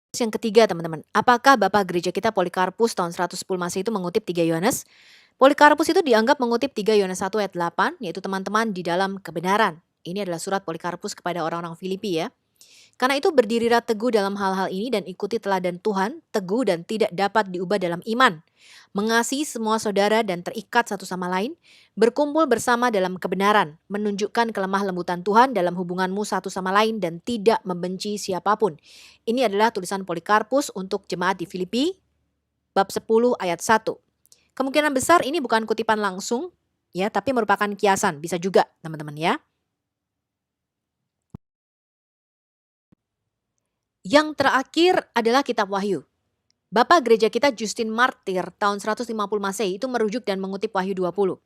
Speaker 1: Yang ketiga teman-teman, apakah Bapak Gereja kita Polikarpus tahun 110 Masehi itu mengutip 3 Yohanes? Polikarpus itu dianggap mengutip 3 Yohanes 1 ayat 8, yaitu teman-teman di dalam kebenaran. Ini adalah surat Polikarpus kepada orang-orang Filipi ya. Karena itu berdirilah teguh dalam hal-hal ini dan ikuti teladan Tuhan, teguh dan tidak dapat diubah dalam iman. Mengasihi semua saudara dan terikat satu sama lain, berkumpul bersama dalam kebenaran, menunjukkan kelemah lembutan Tuhan dalam hubunganmu satu sama lain dan tidak membenci siapapun. Ini adalah tulisan Polikarpus untuk jemaat di Filipi, bab 10 ayat 1. Kemungkinan besar ini bukan kutipan langsung, ya, tapi merupakan kiasan, bisa juga teman-teman ya. Yang terakhir adalah kitab Wahyu. Bapak gereja kita Justin Martyr tahun 150 Masehi itu merujuk dan mengutip Wahyu 20.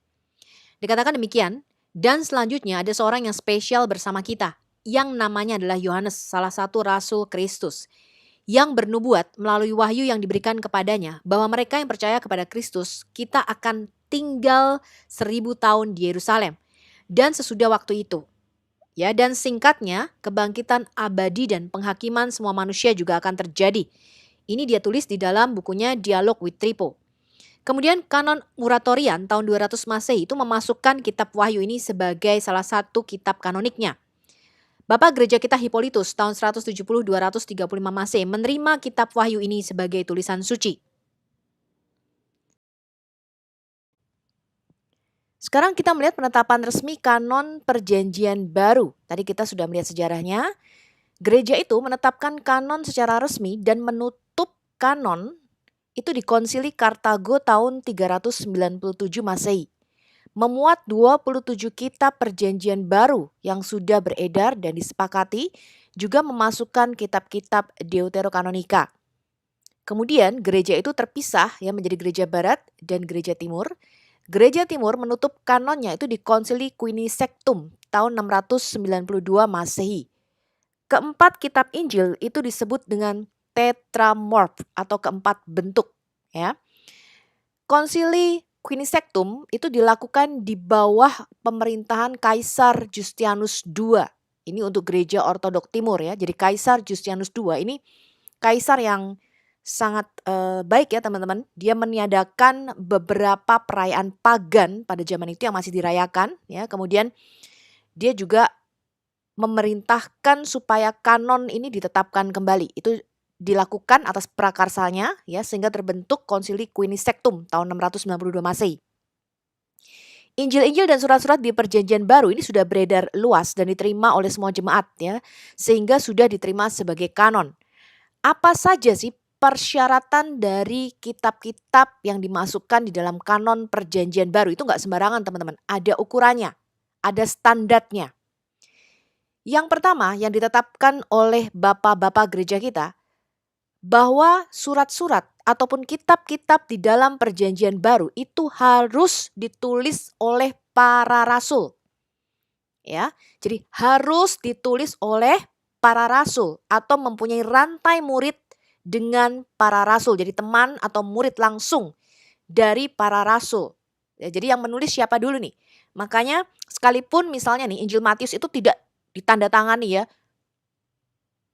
Speaker 1: Dikatakan demikian, dan selanjutnya ada seorang yang spesial bersama kita, yang namanya adalah Yohanes, salah satu rasul Kristus, yang bernubuat melalui wahyu yang diberikan kepadanya bahwa mereka yang percaya kepada Kristus, kita akan tinggal 1000 tahun di Yerusalem. Dan sesudah waktu itu, ya, dan singkatnya, kebangkitan abadi dan penghakiman semua manusia juga akan terjadi. Ini dia tulis di dalam bukunya Dialog with Trypho. Kemudian kanon Muratorian tahun 200 Masehi itu memasukkan kitab Wahyu ini sebagai salah satu kitab kanoniknya. Bapak gereja kita Hippolytus tahun 170-235 Masehi menerima kitab Wahyu ini sebagai tulisan suci. Sekarang kita melihat penetapan resmi kanon perjanjian baru. Tadi kita sudah melihat sejarahnya. Gereja itu menetapkan kanon secara resmi dan menutup kanon itu di Konsili Kartago tahun 397 Masehi. Memuat 27 kitab perjanjian baru yang sudah beredar dan disepakati, juga memasukkan kitab-kitab Deuterokanonika. Kemudian gereja itu terpisah ya menjadi gereja barat dan gereja timur. Gereja timur menutup kanonnya itu di Konsili Quinisektum tahun 692 Masehi. Keempat kitab Injil itu disebut dengan tetramorph atau keempat bentuk ya. Konsili Quinisektum itu dilakukan di bawah pemerintahan Kaisar Justianus II. Ini untuk gereja ortodok timur ya. Jadi Kaisar Justianus II ini kaisar yang sangat baik ya teman-teman. Dia meniadakan beberapa perayaan pagan pada zaman itu yang masih dirayakan ya. Kemudian dia juga memerintahkan supaya kanon ini ditetapkan kembali. Itu dilakukan atas prakarsanya ya sehingga terbentuk Konsili Quinisektum tahun 692 Masehi. Injil-injil dan surat-surat di Perjanjian Baru ini sudah beredar luas dan diterima oleh semua jemaat ya sehingga sudah diterima sebagai kanon. Apa saja sih persyaratan dari kitab-kitab yang dimasukkan di dalam kanon Perjanjian Baru? Itu nggak sembarangan teman-teman. Ada ukurannya, ada standarnya. Yang pertama yang ditetapkan oleh bapak-bapak gereja kita bahwa surat-surat ataupun kitab-kitab di dalam Perjanjian Baru itu harus ditulis oleh para rasul. Ya, jadi harus ditulis oleh para rasul atau mempunyai rantai murid dengan para rasul. Jadi teman atau murid langsung dari para rasul. Ya, jadi yang menulis siapa dulu nih? Makanya sekalipun misalnya nih Injil Matius itu tidak ditandatangani ya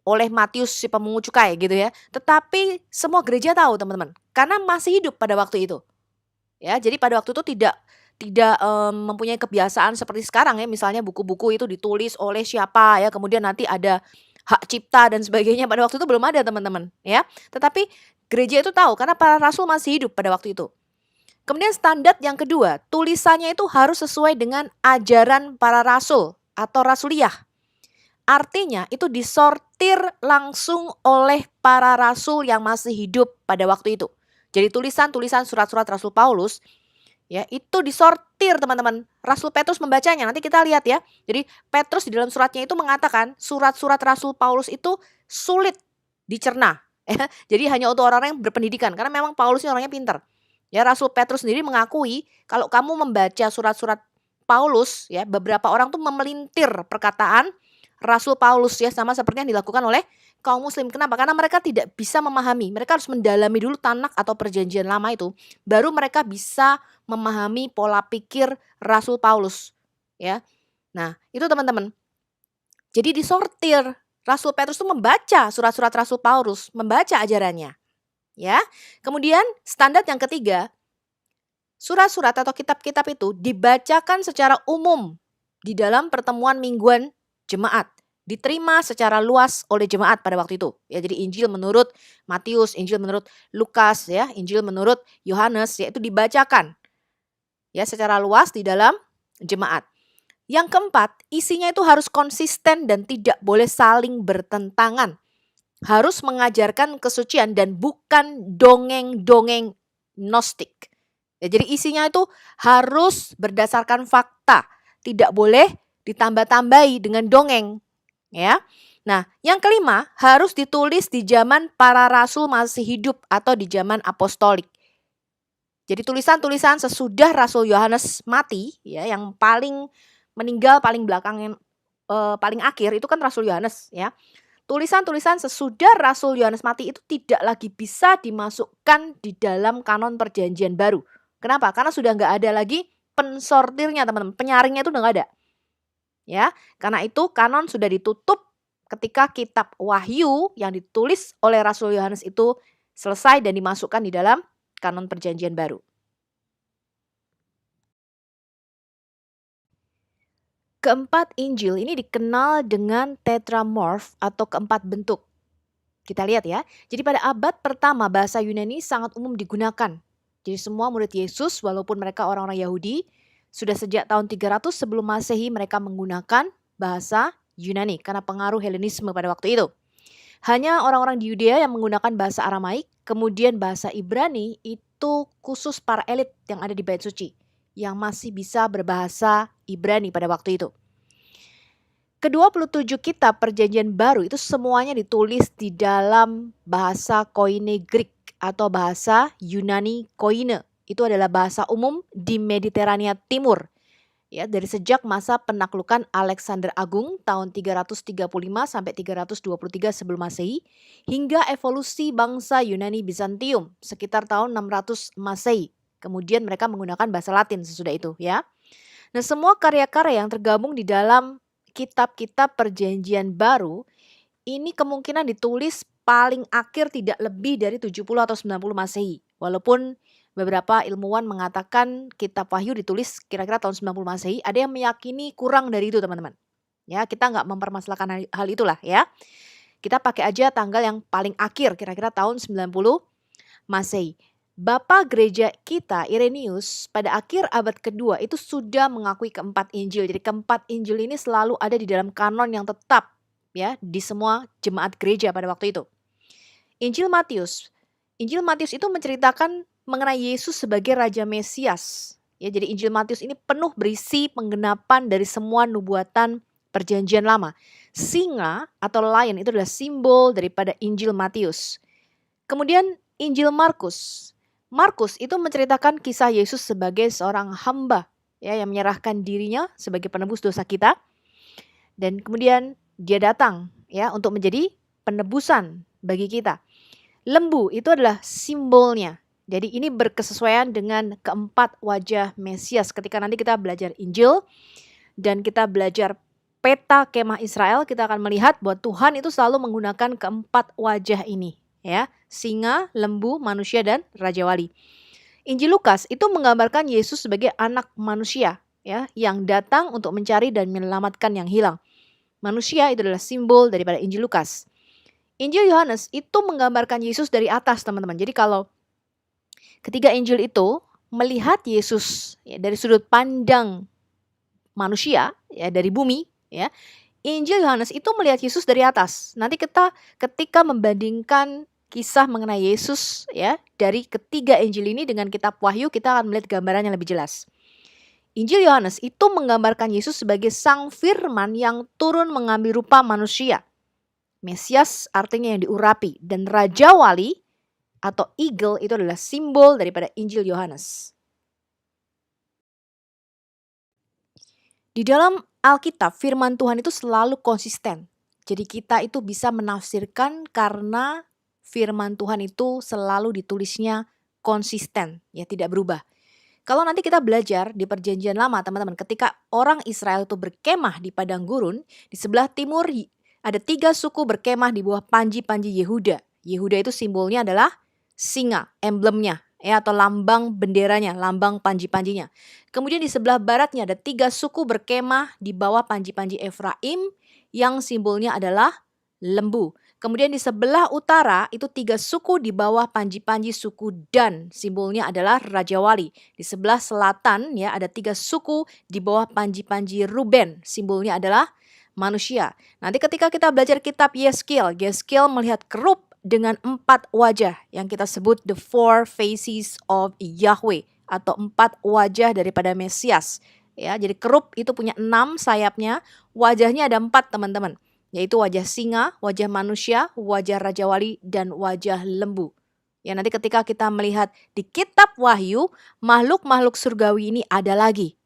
Speaker 1: oleh Matius si pemungut cukai gitu ya. Tetapi semua gereja tahu teman-teman, karena masih hidup pada waktu itu. Ya, jadi pada waktu itu tidak mempunyai kebiasaan seperti sekarang ya, misalnya buku-buku itu ditulis oleh siapa ya, kemudian nanti ada hak cipta dan sebagainya. Pada waktu itu belum ada teman-teman ya. Tetapi gereja itu tahu karena para rasul masih hidup pada waktu itu. Kemudian standar yang kedua, tulisannya itu harus sesuai dengan ajaran para rasul atau rasuliah. Artinya itu disortir langsung oleh para rasul yang masih hidup pada waktu itu. Jadi tulisan-tulisan surat-surat Rasul Paulus ya itu disortir teman-teman. Rasul Petrus membacanya, nanti kita lihat ya. Jadi Petrus di dalam suratnya itu mengatakan surat-surat Rasul Paulus itu sulit dicerna. Ya. Jadi hanya untuk orang-orang yang berpendidikan karena memang Paulus ini orangnya pintar. Ya, Rasul Petrus sendiri mengakui kalau kamu membaca surat-surat Paulus ya, beberapa orang tuh memelintir perkataan Rasul Paulus ya, sama seperti yang dilakukan oleh kaum muslim. Kenapa? Karena mereka tidak bisa memahami. Mereka harus mendalami dulu Tanakh atau perjanjian lama itu, baru mereka bisa memahami pola pikir Rasul Paulus ya. Nah, itu teman-teman. Jadi disortir. Rasul Petrus itu membaca surat-surat Rasul Paulus, membaca ajarannya. Ya. Kemudian standar yang ketiga, surat-surat atau kitab-kitab itu dibacakan secara umum di dalam pertemuan mingguan jemaat. Diterima secara luas oleh jemaat pada waktu itu. Ya, jadi Injil menurut Matius, Injil menurut Lukas, ya, Injil menurut Yohanes, yaitu dibacakan ya secara luas di dalam jemaat. Yang keempat, isinya itu harus konsisten dan tidak boleh saling bertentangan. Harus mengajarkan kesucian dan bukan dongeng-dongeng gnostik. Ya, jadi isinya itu harus berdasarkan fakta, tidak boleh ditambah-tambahi dengan dongeng. Ya. Nah, yang kelima, harus ditulis di zaman para rasul masih hidup atau di zaman apostolik. Jadi tulisan-tulisan sesudah Rasul Yohanes mati, ya, yang paling meninggal paling belakang, paling akhir itu kan Rasul Yohanes ya. Tulisan-tulisan sesudah Rasul Yohanes mati itu tidak lagi bisa dimasukkan di dalam kanon perjanjian baru. Kenapa? Karena sudah nggak ada lagi pensortirnya teman-teman, penyaringnya itu udah nggak ada. Ya, karena itu kanon sudah ditutup ketika kitab Wahyu yang ditulis oleh Rasul Yohanes itu selesai dan dimasukkan di dalam kanon perjanjian baru. Keempat Injil ini dikenal dengan tetramorf atau keempat bentuk. Kita lihat ya. Jadi pada abad pertama bahasa Yunani sangat umum digunakan. Jadi semua murid Yesus walaupun mereka orang-orang Yahudi, sudah sejak tahun 300 sebelum Masehi mereka menggunakan bahasa Yunani karena pengaruh Helenisme pada waktu itu. Hanya orang-orang di Yudea yang menggunakan bahasa Aramaik, kemudian bahasa Ibrani itu khusus para elit yang ada di Bait Suci yang masih bisa berbahasa Ibrani pada waktu itu. Ke-27 kitab perjanjian baru itu semuanya ditulis di dalam bahasa Koine Greek atau bahasa Yunani Koine. Itu adalah bahasa umum di Mediterania Timur. Ya, dari sejak masa penaklukan Alexander Agung tahun 335 sampai 323 sebelum Masehi hingga evolusi bangsa Yunani Bizantium sekitar tahun 600 Masehi. Kemudian mereka menggunakan bahasa Latin sesudah itu ya. Nah, semua karya-karya yang tergabung di dalam kitab-kitab perjanjian baru ini kemungkinan ditulis paling akhir tidak lebih dari 70 atau 90 Masehi. Walaupun beberapa ilmuwan mengatakan kitab Wahyu ditulis kira-kira tahun 90 Masehi, ada yang meyakini kurang dari itu teman-teman. Ya, kita nggak mempermasalahkan hal itulah ya. Kita pakai aja tanggal yang paling akhir kira-kira tahun 90 Masehi. Bapak gereja kita Irenaeus pada akhir abad kedua itu sudah mengakui keempat Injil. Jadi keempat Injil ini selalu ada di dalam kanon yang tetap ya di semua jemaat gereja pada waktu itu. Injil Matius. Injil Matius itu menceritakan mengenai Yesus sebagai Raja Mesias. Ya, jadi Injil Matius ini penuh berisi penggenapan dari semua nubuatan perjanjian lama. Singa atau lion itu adalah simbol daripada Injil Matius. Kemudian Injil Markus. Markus itu menceritakan kisah Yesus sebagai seorang hamba ya yang menyerahkan dirinya sebagai penebus dosa kita. Dan kemudian dia datang ya untuk menjadi penebusan bagi kita. Lembu itu adalah simbolnya. Jadi ini berkesesuaian dengan keempat wajah Mesias. Ketika nanti kita belajar Injil dan kita belajar peta kemah Israel, kita akan melihat bahwa Tuhan itu selalu menggunakan keempat wajah ini. Ya, singa, lembu, manusia, dan Raja Wali. Injil Lukas itu menggambarkan Yesus sebagai anak manusia ya, yang datang untuk mencari dan menyelamatkan yang hilang. Manusia itu adalah simbol daripada Injil Lukas. Injil Yohanes itu menggambarkan Yesus dari atas teman-teman. Jadi kalau ketiga Injil itu melihat Yesus ya, dari sudut pandang manusia ya, dari bumi ya, Injil Yohanes itu melihat Yesus dari atas. Nanti kita ketika membandingkan kisah mengenai Yesus ya dari ketiga Injil ini dengan kitab Wahyu, kita akan melihat gambaran yang lebih jelas. Injil Yohanes itu menggambarkan Yesus sebagai sang firman yang turun mengambil rupa manusia. Mesias artinya yang diurapi, dan Raja Wali atau eagle itu adalah simbol daripada Injil Yohanes. Di dalam Alkitab, firman Tuhan itu selalu konsisten. Jadi kita itu bisa menafsirkan karena firman Tuhan itu selalu ditulisnya konsisten, ya tidak berubah. Kalau nanti kita belajar di perjanjian lama teman-teman, ketika orang Israel itu berkemah di padang gurun, di sebelah timur ada 3 suku berkemah di bawah panji-panji Yehuda. Yehuda itu simbolnya adalah singa, emblemnya, ya, atau lambang benderanya, lambang panji-panjinya. Kemudian di sebelah baratnya ada 3 suku berkemah di bawah panji-panji Efraim yang simbolnya adalah lembu. Kemudian di sebelah utara itu 3 suku di bawah panji-panji suku Dan, simbolnya adalah Raja Wali. Di sebelah selatan ya ada 3 suku di bawah panji-panji Ruben, simbolnya adalah manusia. Nanti ketika kita belajar kitab Yeskiel, Yeskiel melihat kerub dengan 4 wajah yang kita sebut the 4 faces of Yahweh atau 4 wajah daripada Mesias. Ya, jadi kerub itu punya 6 sayapnya, wajahnya ada 4 teman-teman. Yaitu wajah singa, wajah manusia, wajah Raja Wali, dan wajah lembu. Ya, nanti ketika kita melihat di kitab Wahyu, makhluk-makhluk surgawi ini ada lagi.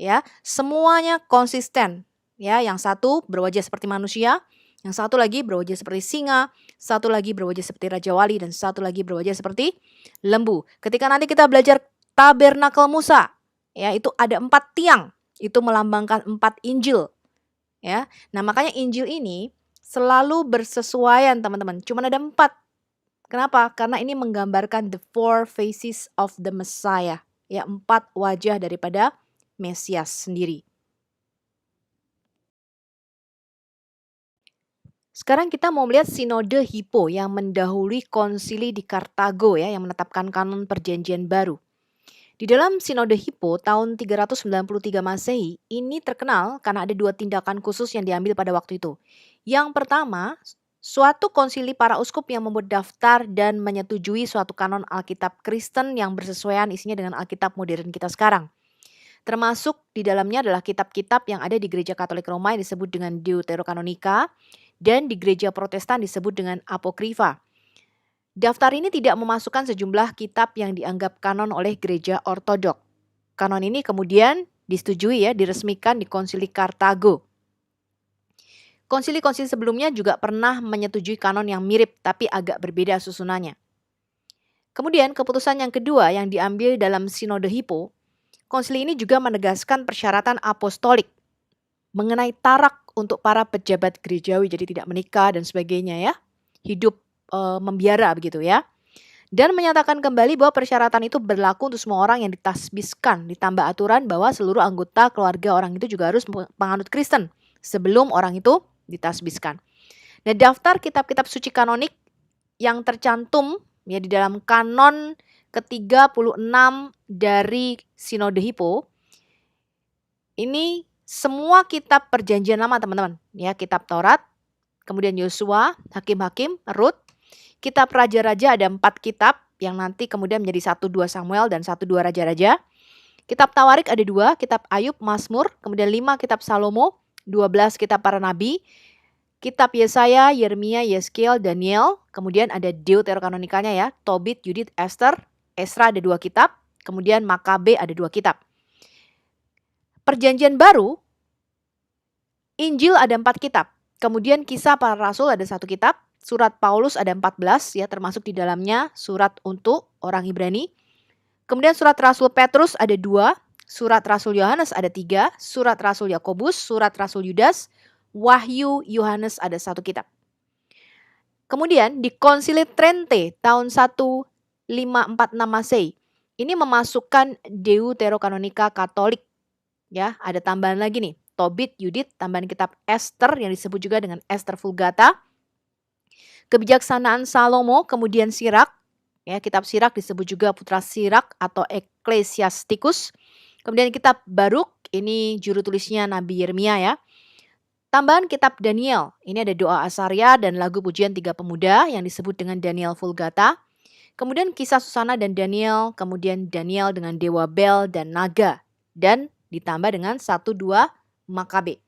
Speaker 1: Ya, semuanya konsisten. Ya, yang satu berwajah seperti manusia, yang satu lagi berwajah seperti singa, satu lagi berwajah seperti Raja Wali, dan satu lagi berwajah seperti lembu. Ketika nanti kita belajar tabernakel Musa, ya itu ada 4 tiang, itu melambangkan 4 Injil. Ya, nah makanya Injil ini selalu bersesuaian teman-teman. Cuman ada 4. Kenapa? Karena ini menggambarkan the 4 faces of the Messiah. Ya, 4 wajah daripada Mesias sendiri. Sekarang kita mau melihat sinode Hippo yang mendahului konsili di Kartago ya, yang menetapkan kanon perjanjian baru. Di dalam Sinode Hippo tahun 393 Masehi, ini terkenal karena ada 2 tindakan khusus yang diambil pada waktu itu. Yang pertama, suatu konsili para uskup yang membuat daftar dan menyetujui suatu kanon Alkitab Kristen yang bersesuaian isinya dengan Alkitab modern kita sekarang. Termasuk di dalamnya adalah kitab-kitab yang ada di Gereja Katolik Roma yang disebut dengan Deuterokanonika dan di Gereja Protestan disebut dengan Apokrifa. Daftar ini tidak memasukkan sejumlah kitab yang dianggap kanon oleh gereja ortodok. Kanon ini kemudian disetujui ya, diresmikan di Konsili Kartago. Konsili-konsili sebelumnya juga pernah menyetujui kanon yang mirip tapi agak berbeda susunannya. Kemudian keputusan yang kedua yang diambil dalam Sinode Hippo, konsili ini juga menegaskan persyaratan apostolik mengenai tarak untuk para pejabat gerejawi, jadi tidak menikah dan sebagainya ya. Hidup membiara begitu ya. Dan menyatakan kembali bahwa persyaratan itu berlaku untuk semua orang yang ditasbiskan, ditambah aturan bahwa seluruh anggota keluarga orang itu juga harus penganut Kristen sebelum orang itu ditasbiskan. Nah, daftar kitab-kitab suci kanonik yang tercantum ya di dalam kanon ke-36 dari Sinode Hippo ini semua kitab perjanjian lama teman-teman ya, kitab Taurat, kemudian Yosua, Hakim-Hakim, Rut. Kitab Raja-Raja ada 4 kitab yang nanti kemudian menjadi 1-2 Samuel dan 1-2 Raja-Raja. Kitab Tawarik ada 2, kitab Ayub, Mazmur, kemudian 5 kitab Salomo, 12 kitab para nabi, kitab Yesaya, Yeremia, Yeskiel, Daniel, kemudian ada Deuterokanonikalnya ya, Tobit, Yudit, Esther, Esra ada 2 kitab, kemudian Makabe ada 2 kitab. Perjanjian baru, Injil ada 4 kitab, kemudian Kisah para Rasul ada 1 kitab, Surat Paulus ada 14 ya, termasuk di dalamnya surat untuk orang Ibrani. Kemudian surat Rasul Petrus ada 2, surat Rasul Yohanes ada 3, surat Rasul Yakobus, surat Rasul Yudas, Wahyu Yohanes ada 1 kitab. Kemudian di Konsili Trente tahun 1546 Masehi, ini memasukkan Deuterokanonika Katolik. Ya, ada tambahan lagi nih, Tobit, Yudit, tambahan kitab Esther yang disebut juga dengan Esther Vulgata. Kebijaksanaan Salomo, kemudian Sirak, ya kitab Sirak disebut juga Putra Sirak atau Ecclesiasticus. Kemudian kitab Baruk, ini juru tulisnya Nabi Yeremia ya. Tambahan kitab Daniel, ini ada doa Asaria dan lagu pujian 3 pemuda yang disebut dengan Daniel Vulgata. Kemudian kisah Susana dan Daniel, kemudian Daniel dengan Dewa Bel dan Naga. Dan ditambah dengan 1-2 Makabe.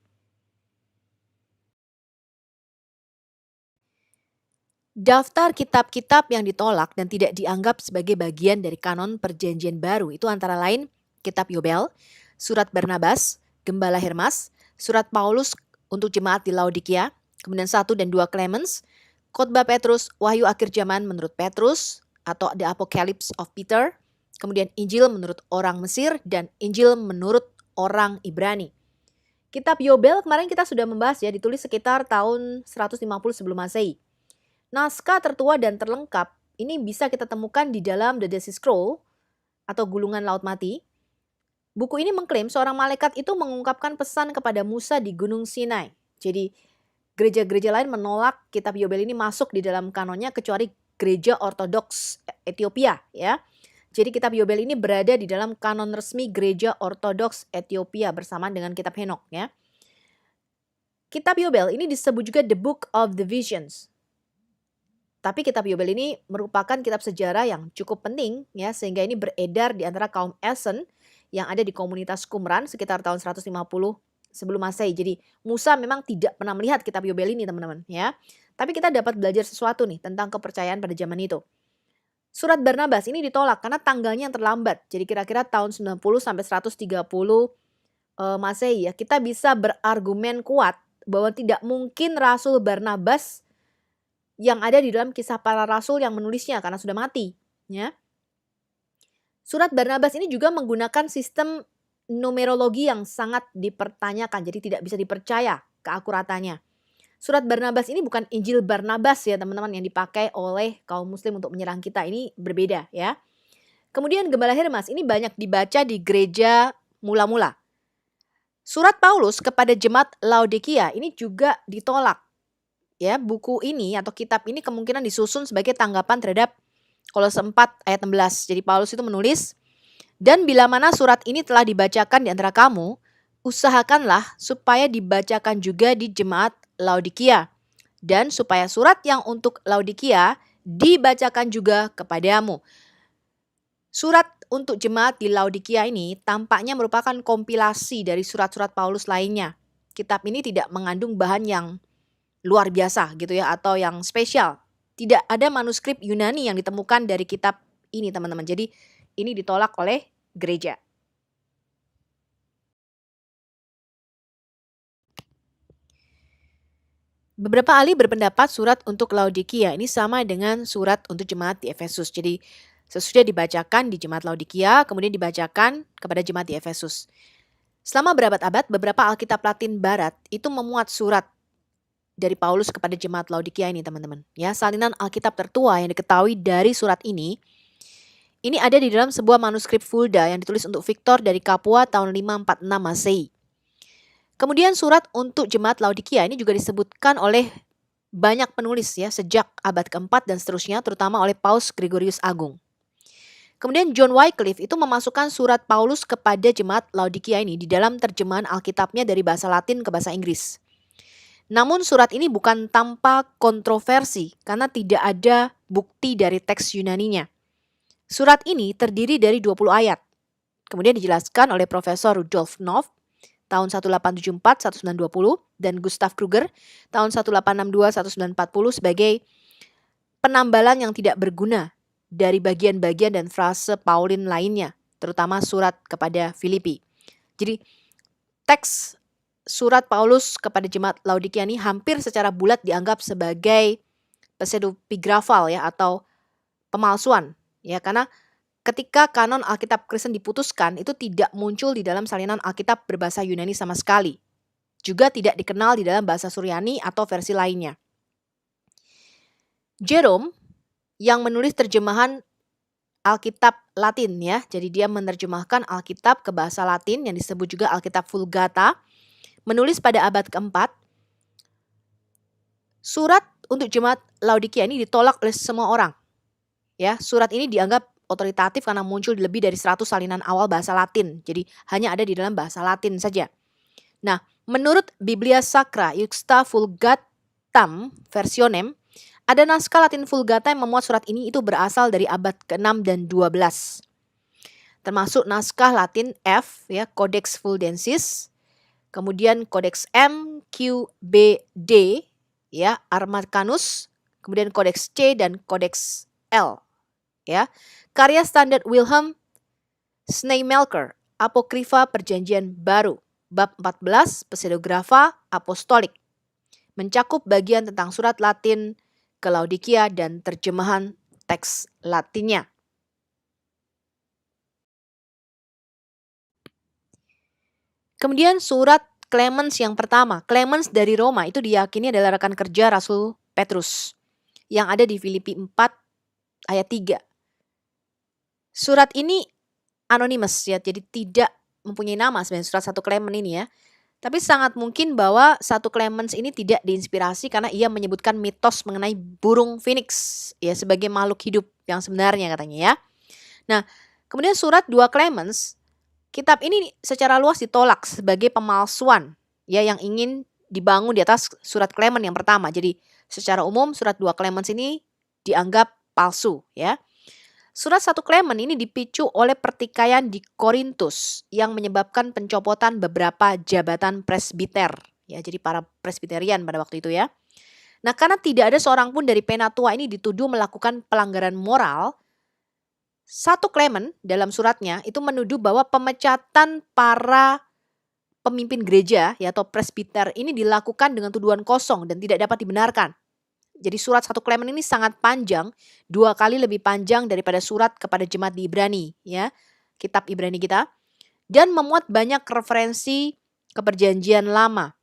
Speaker 1: Daftar kitab-kitab yang ditolak dan tidak dianggap sebagai bagian dari kanon perjanjian baru itu antara lain kitab Yobel, surat Barnabas, Gembala Hermas, surat Paulus untuk jemaat di Laodikia, kemudian 1 dan 2 Clemens, khotbah Petrus, wahyu akhir zaman menurut Petrus atau The Apocalypse of Peter, kemudian Injil menurut orang Mesir dan Injil menurut orang Ibrani. Kitab Yobel kemarin kita sudah membahas ya, ditulis sekitar tahun 150 sebelum Masehi. Naskah tertua dan terlengkap ini bisa kita temukan di dalam The Dead Sea Scroll atau Gulungan Laut Mati. Buku ini mengklaim seorang malaikat itu mengungkapkan pesan kepada Musa di Gunung Sinai. Jadi gereja-gereja lain menolak kitab Yobel ini masuk di dalam kanonnya kecuali gereja Ortodoks Ethiopia ya. Jadi kitab Yobel ini berada di dalam kanon resmi gereja Ortodoks Ethiopia bersamaan dengan kitab Henokh ya. Kitab Yobel ini disebut juga The Book of the Visions. Tapi kitab Yobel ini merupakan kitab sejarah yang cukup penting ya, sehingga ini beredar di antara kaum Essen yang ada di komunitas Qumran sekitar tahun 150 sebelum Masehi. Jadi Musa memang tidak pernah melihat kitab Yobel ini teman-teman ya. Tapi kita dapat belajar sesuatu nih tentang kepercayaan pada zaman itu. Surat Barnabas ini ditolak karena tanggalnya yang terlambat. Jadi kira-kira tahun 90 sampai 130 Masehi ya. Kita bisa berargumen kuat bahwa tidak mungkin Rasul Barnabas yang ada di dalam Kisah Para Rasul yang menulisnya karena sudah mati ya. Surat Barnabas ini juga menggunakan sistem numerologi yang sangat dipertanyakan, jadi tidak bisa dipercaya keakuratannya. Surat Barnabas ini bukan Injil Barnabas ya teman-teman yang dipakai oleh kaum muslim untuk menyerang kita, ini berbeda ya. Kemudian Gembala Hermas ini banyak dibaca di gereja mula-mula. Surat Paulus kepada jemaat Laodikia ini juga ditolak. Ya, buku ini atau kitab ini kemungkinan disusun sebagai tanggapan terhadap Kolose 4 ayat 16. Jadi Paulus itu menulis, "Dan bila mana surat ini telah dibacakan di antara kamu, usahakanlah supaya dibacakan juga di jemaat Laodikia, dan supaya surat yang untuk Laodikia dibacakan juga kepadamu." Surat untuk jemaat di Laodikia ini tampaknya merupakan kompilasi dari surat-surat Paulus lainnya. Kitab ini tidak mengandung bahan yang luar biasa gitu ya atau yang spesial. Tidak ada manuskrip Yunani yang ditemukan dari kitab ini teman-teman. Jadi ini ditolak oleh gereja. Beberapa ahli berpendapat surat untuk Laodikia ini sama dengan surat untuk jemaat di Efesus. Jadi sesudah dibacakan di jemaat Laodikia, kemudian dibacakan kepada jemaat di Efesus. Selama berabad-abad, beberapa Alkitab Latin Barat itu memuat surat dari Paulus kepada jemaat Laodikia ini teman-teman. Ya, salinan Alkitab tertua yang diketahui dari surat ini ada di dalam sebuah manuskrip Fulda yang ditulis untuk Victor dari Capua tahun 546 Masehi. Kemudian surat untuk jemaat Laodikia ini juga disebutkan oleh banyak penulis ya sejak abad keempat dan seterusnya, terutama oleh Paus Gregorius Agung. Kemudian John Wycliffe itu memasukkan surat Paulus kepada jemaat Laodikia ini di dalam terjemahan Alkitabnya dari bahasa Latin ke bahasa Inggris. Namun surat ini bukan tanpa kontroversi karena tidak ada bukti dari teks Yunaninya. Surat ini terdiri dari 20 ayat. Kemudian dijelaskan oleh Profesor Rudolf Knopf tahun 1874-1920 dan Gustav Kruger tahun 1862-1940 sebagai penambalan yang tidak berguna dari bagian-bagian dan frase Paulin lainnya, terutama surat kepada Filipi. Jadi teks surat Paulus kepada jemaat Laodikia ini hampir secara bulat dianggap sebagai pseudepigrafal ya atau pemalsuan ya, karena ketika kanon Alkitab Kristen diputuskan itu tidak muncul di dalam salinan Alkitab berbahasa Yunani sama sekali. Juga tidak dikenal di dalam bahasa Suryani atau versi lainnya. Jerome yang menulis terjemahan Alkitab Latin ya, jadi dia menerjemahkan Alkitab ke bahasa Latin yang disebut juga Alkitab Vulgata, menulis pada abad keempat, surat untuk jemaat Laodikia ini ditolak oleh semua orang. Ya, surat ini dianggap otoritatif karena muncul di lebih dari 100 salinan awal bahasa Latin. Jadi hanya ada di dalam bahasa Latin saja. Nah, menurut Biblia Sacra Iuxta Vulgatam Versionem, ada naskah Latin Vulgata yang memuat surat ini itu berasal dari abad ke-6 dan 12. Termasuk naskah Latin F, ya, Codex Fuldensis, kemudian Codex MQBD, ya, Armacanus, kemudian Kodeks C dan Kodeks L, ya. Karya standar Wilhelm Schleiermacher, Apokrifa Perjanjian Baru, bab 14, Pseudegrapha Apostolik, mencakup bagian tentang surat Latin ke Laodikia dan terjemahan teks Latinnya. Kemudian surat Clemens yang pertama, Clemens dari Roma, itu diyakini adalah rekan kerja Rasul Petrus yang ada di Filipi 4 ayat 3. Surat ini anonymous ya, jadi tidak mempunyai nama sebenarnya surat 1 Clemens ini ya. Tapi sangat mungkin bahwa 1 Clemens ini tidak diinspirasi karena ia menyebutkan mitos mengenai burung phoenix ya sebagai makhluk hidup yang sebenarnya katanya ya. Nah, kemudian surat 2 Clemens, kitab ini secara luas ditolak sebagai pemalsuan ya yang ingin dibangun di atas surat Clemens yang pertama. Jadi secara umum surat 2 Clemens ini dianggap palsu ya. Surat 1 Clemens ini dipicu oleh pertikaian di Korintus yang menyebabkan pencopotan beberapa jabatan presbiter. Ya, jadi para presbiterian pada waktu itu ya. Nah, karena tidak ada seorang pun dari penatua ini dituduh melakukan pelanggaran moral, 1 Clemens dalam suratnya itu menuduh bahwa pemecatan para pemimpin gereja ya atau presbiter ini dilakukan dengan tuduhan kosong dan tidak dapat dibenarkan. Jadi surat 1 Clemens ini sangat panjang, 2 kali lebih panjang daripada surat kepada jemaat di Ibrani ya, kitab Ibrani kita, dan memuat banyak referensi ke perjanjian lama.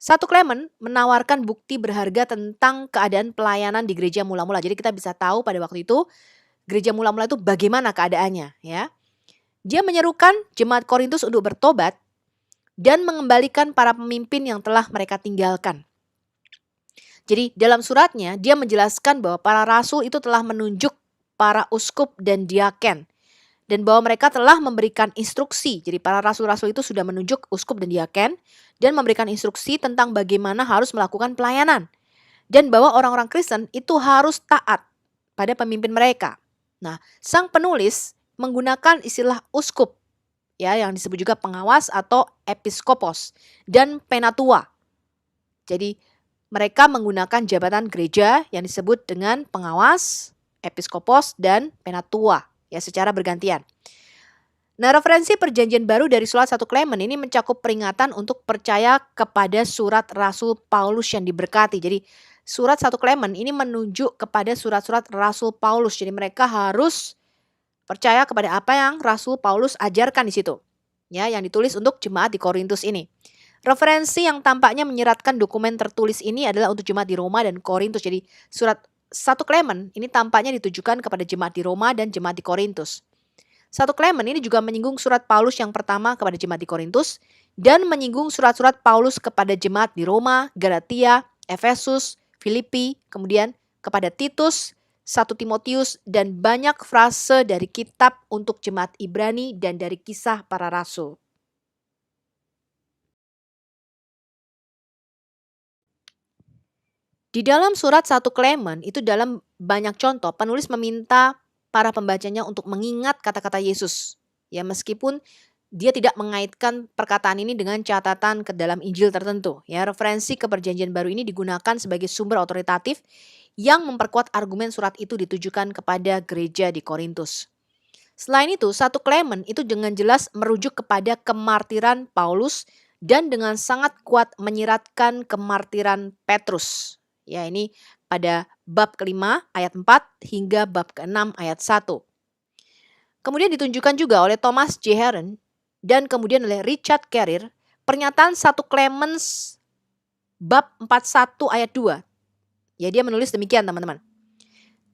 Speaker 1: 1 Clemens menawarkan bukti berharga tentang keadaan pelayanan di gereja mula-mula. Jadi kita bisa tahu pada waktu itu gereja mula-mula itu bagaimana keadaannya ya. Dia menyerukan jemaat Korintus untuk bertobat dan mengembalikan para pemimpin yang telah mereka tinggalkan. Jadi dalam suratnya dia menjelaskan bahwa para rasul itu telah menunjuk para uskup dan diaken. Dan bahwa mereka telah memberikan instruksi. Jadi para rasul-rasul itu sudah menunjuk uskup dan diaken. Dan memberikan instruksi tentang bagaimana harus melakukan pelayanan. Dan bahwa orang-orang Kristen itu harus taat pada pemimpin mereka. Nah, sang penulis menggunakan istilah uskup. Ya, yang disebut juga pengawas atau episkopos. Dan penatua. Jadi mereka menggunakan jabatan gereja yang disebut dengan pengawas, episkopos, dan penatua ya secara bergantian. Nah, referensi perjanjian baru dari surat 1 Clemens ini mencakup peringatan untuk percaya kepada surat Rasul Paulus yang diberkati. Jadi surat 1 Clemens ini menunjuk kepada surat-surat Rasul Paulus. Jadi mereka harus percaya kepada apa yang Rasul Paulus ajarkan di situ. Ya, yang ditulis untuk jemaat di Korintus ini. Referensi yang tampaknya menyeratkan dokumen tertulis ini adalah untuk jemaat di Roma dan Korintus. Jadi surat 1 Clemens ini tampaknya ditujukan kepada jemaat di Roma dan jemaat di Korintus. 1 Clemens ini juga menyinggung surat Paulus yang pertama kepada jemaat di Korintus dan menyinggung surat-surat Paulus kepada jemaat di Roma, Galatia, Efesus, Filipi, kemudian kepada Titus, 1 Timotius, dan banyak frase dari kitab untuk jemaat Ibrani dan dari kisah para rasul. Di dalam surat 1 Clemens itu dalam banyak contoh penulis meminta para pembacanya untuk mengingat kata-kata Yesus. Ya meskipun dia tidak mengaitkan perkataan ini dengan catatan ke dalam Injil tertentu. Ya referensi ke perjanjian baru ini digunakan sebagai sumber otoritatif yang memperkuat argumen surat itu ditujukan kepada gereja di Korintus. Selain itu 1 Clemens itu dengan jelas merujuk kepada kemartiran Paulus dan dengan sangat kuat menyiratkan kemartiran Petrus. Ya ini pada bab ke-5 ayat 4 hingga bab ke-6 ayat 1. Kemudian ditunjukkan juga oleh Thomas J. Heron dan kemudian oleh Richard Carrier pernyataan 1 Clemens bab 41 ayat 2. Ya dia menulis demikian teman-teman.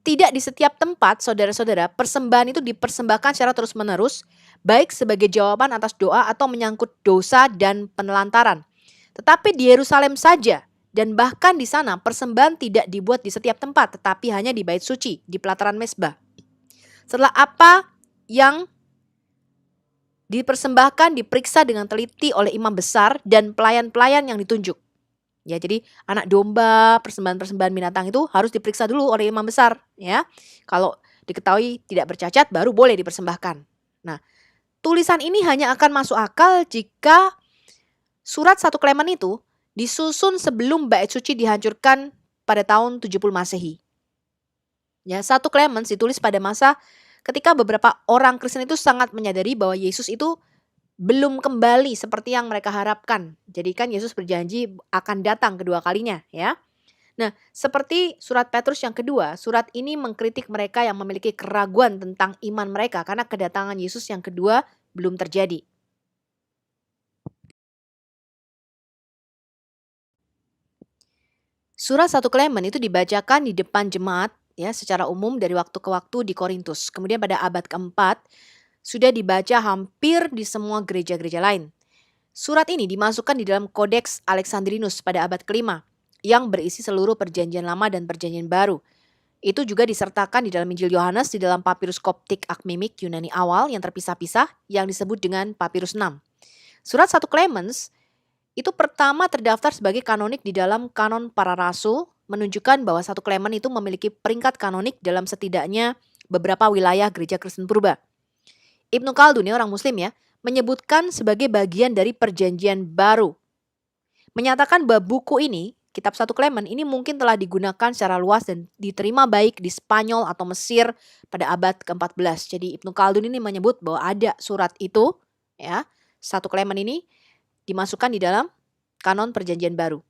Speaker 1: Tidak di setiap tempat saudara-saudara persembahan itu dipersembahkan secara terus-menerus baik sebagai jawaban atas doa atau menyangkut dosa dan penelantaran. Tetapi di Yerusalem saja. Dan bahkan di sana persembahan tidak dibuat di setiap tempat tetapi hanya di bait suci, di pelataran mezbah. Setelah apa yang dipersembahkan diperiksa dengan teliti oleh imam besar dan pelayan-pelayan yang ditunjuk. Ya, jadi anak domba, persembahan-persembahan binatang itu harus diperiksa dulu oleh imam besar, ya. Kalau diketahui tidak bercacat baru boleh dipersembahkan. Nah, tulisan ini hanya akan masuk akal jika surat 1 Clemens itu disusun sebelum bait suci dihancurkan pada tahun 70 Masehi. Ya, 1 Clemens ditulis pada masa ketika beberapa orang Kristen itu sangat menyadari bahwa Yesus itu belum kembali seperti yang mereka harapkan. Jadi kan Yesus berjanji akan datang kedua kalinya, ya. Nah, seperti surat Petrus yang kedua, surat ini mengkritik mereka yang memiliki keraguan tentang iman mereka karena kedatangan Yesus yang kedua belum terjadi. Surat 1 Klemen itu dibacakan di depan jemaat ya secara umum dari waktu ke waktu di Korintus. Kemudian pada abad keempat sudah dibaca hampir di semua gereja-gereja lain. Surat ini dimasukkan di dalam Kodeks Alexandrinus pada abad kelima yang berisi seluruh perjanjian lama dan perjanjian baru. Itu juga disertakan di dalam Injil Yohanes di dalam papirus koptik akmimik Yunani awal yang terpisah-pisah yang disebut dengan papirus 6. Surat 1 Clemens itu pertama terdaftar sebagai kanonik di dalam kanon para rasul, menunjukkan bahwa 1 Klemen itu memiliki peringkat kanonik dalam setidaknya beberapa wilayah gereja Kristen purba. Ibnu Khaldun, orang muslim ya, menyebutkan sebagai bagian dari perjanjian baru. Menyatakan bahwa buku ini, kitab 1 Klemen ini mungkin telah digunakan secara luas dan diterima baik di Spanyol atau Mesir pada abad ke-14. Jadi Ibnu Khaldun ini menyebut bahwa ada surat itu, ya, 1 Klemen ini dimasukkan di dalam kanon perjanjian baru.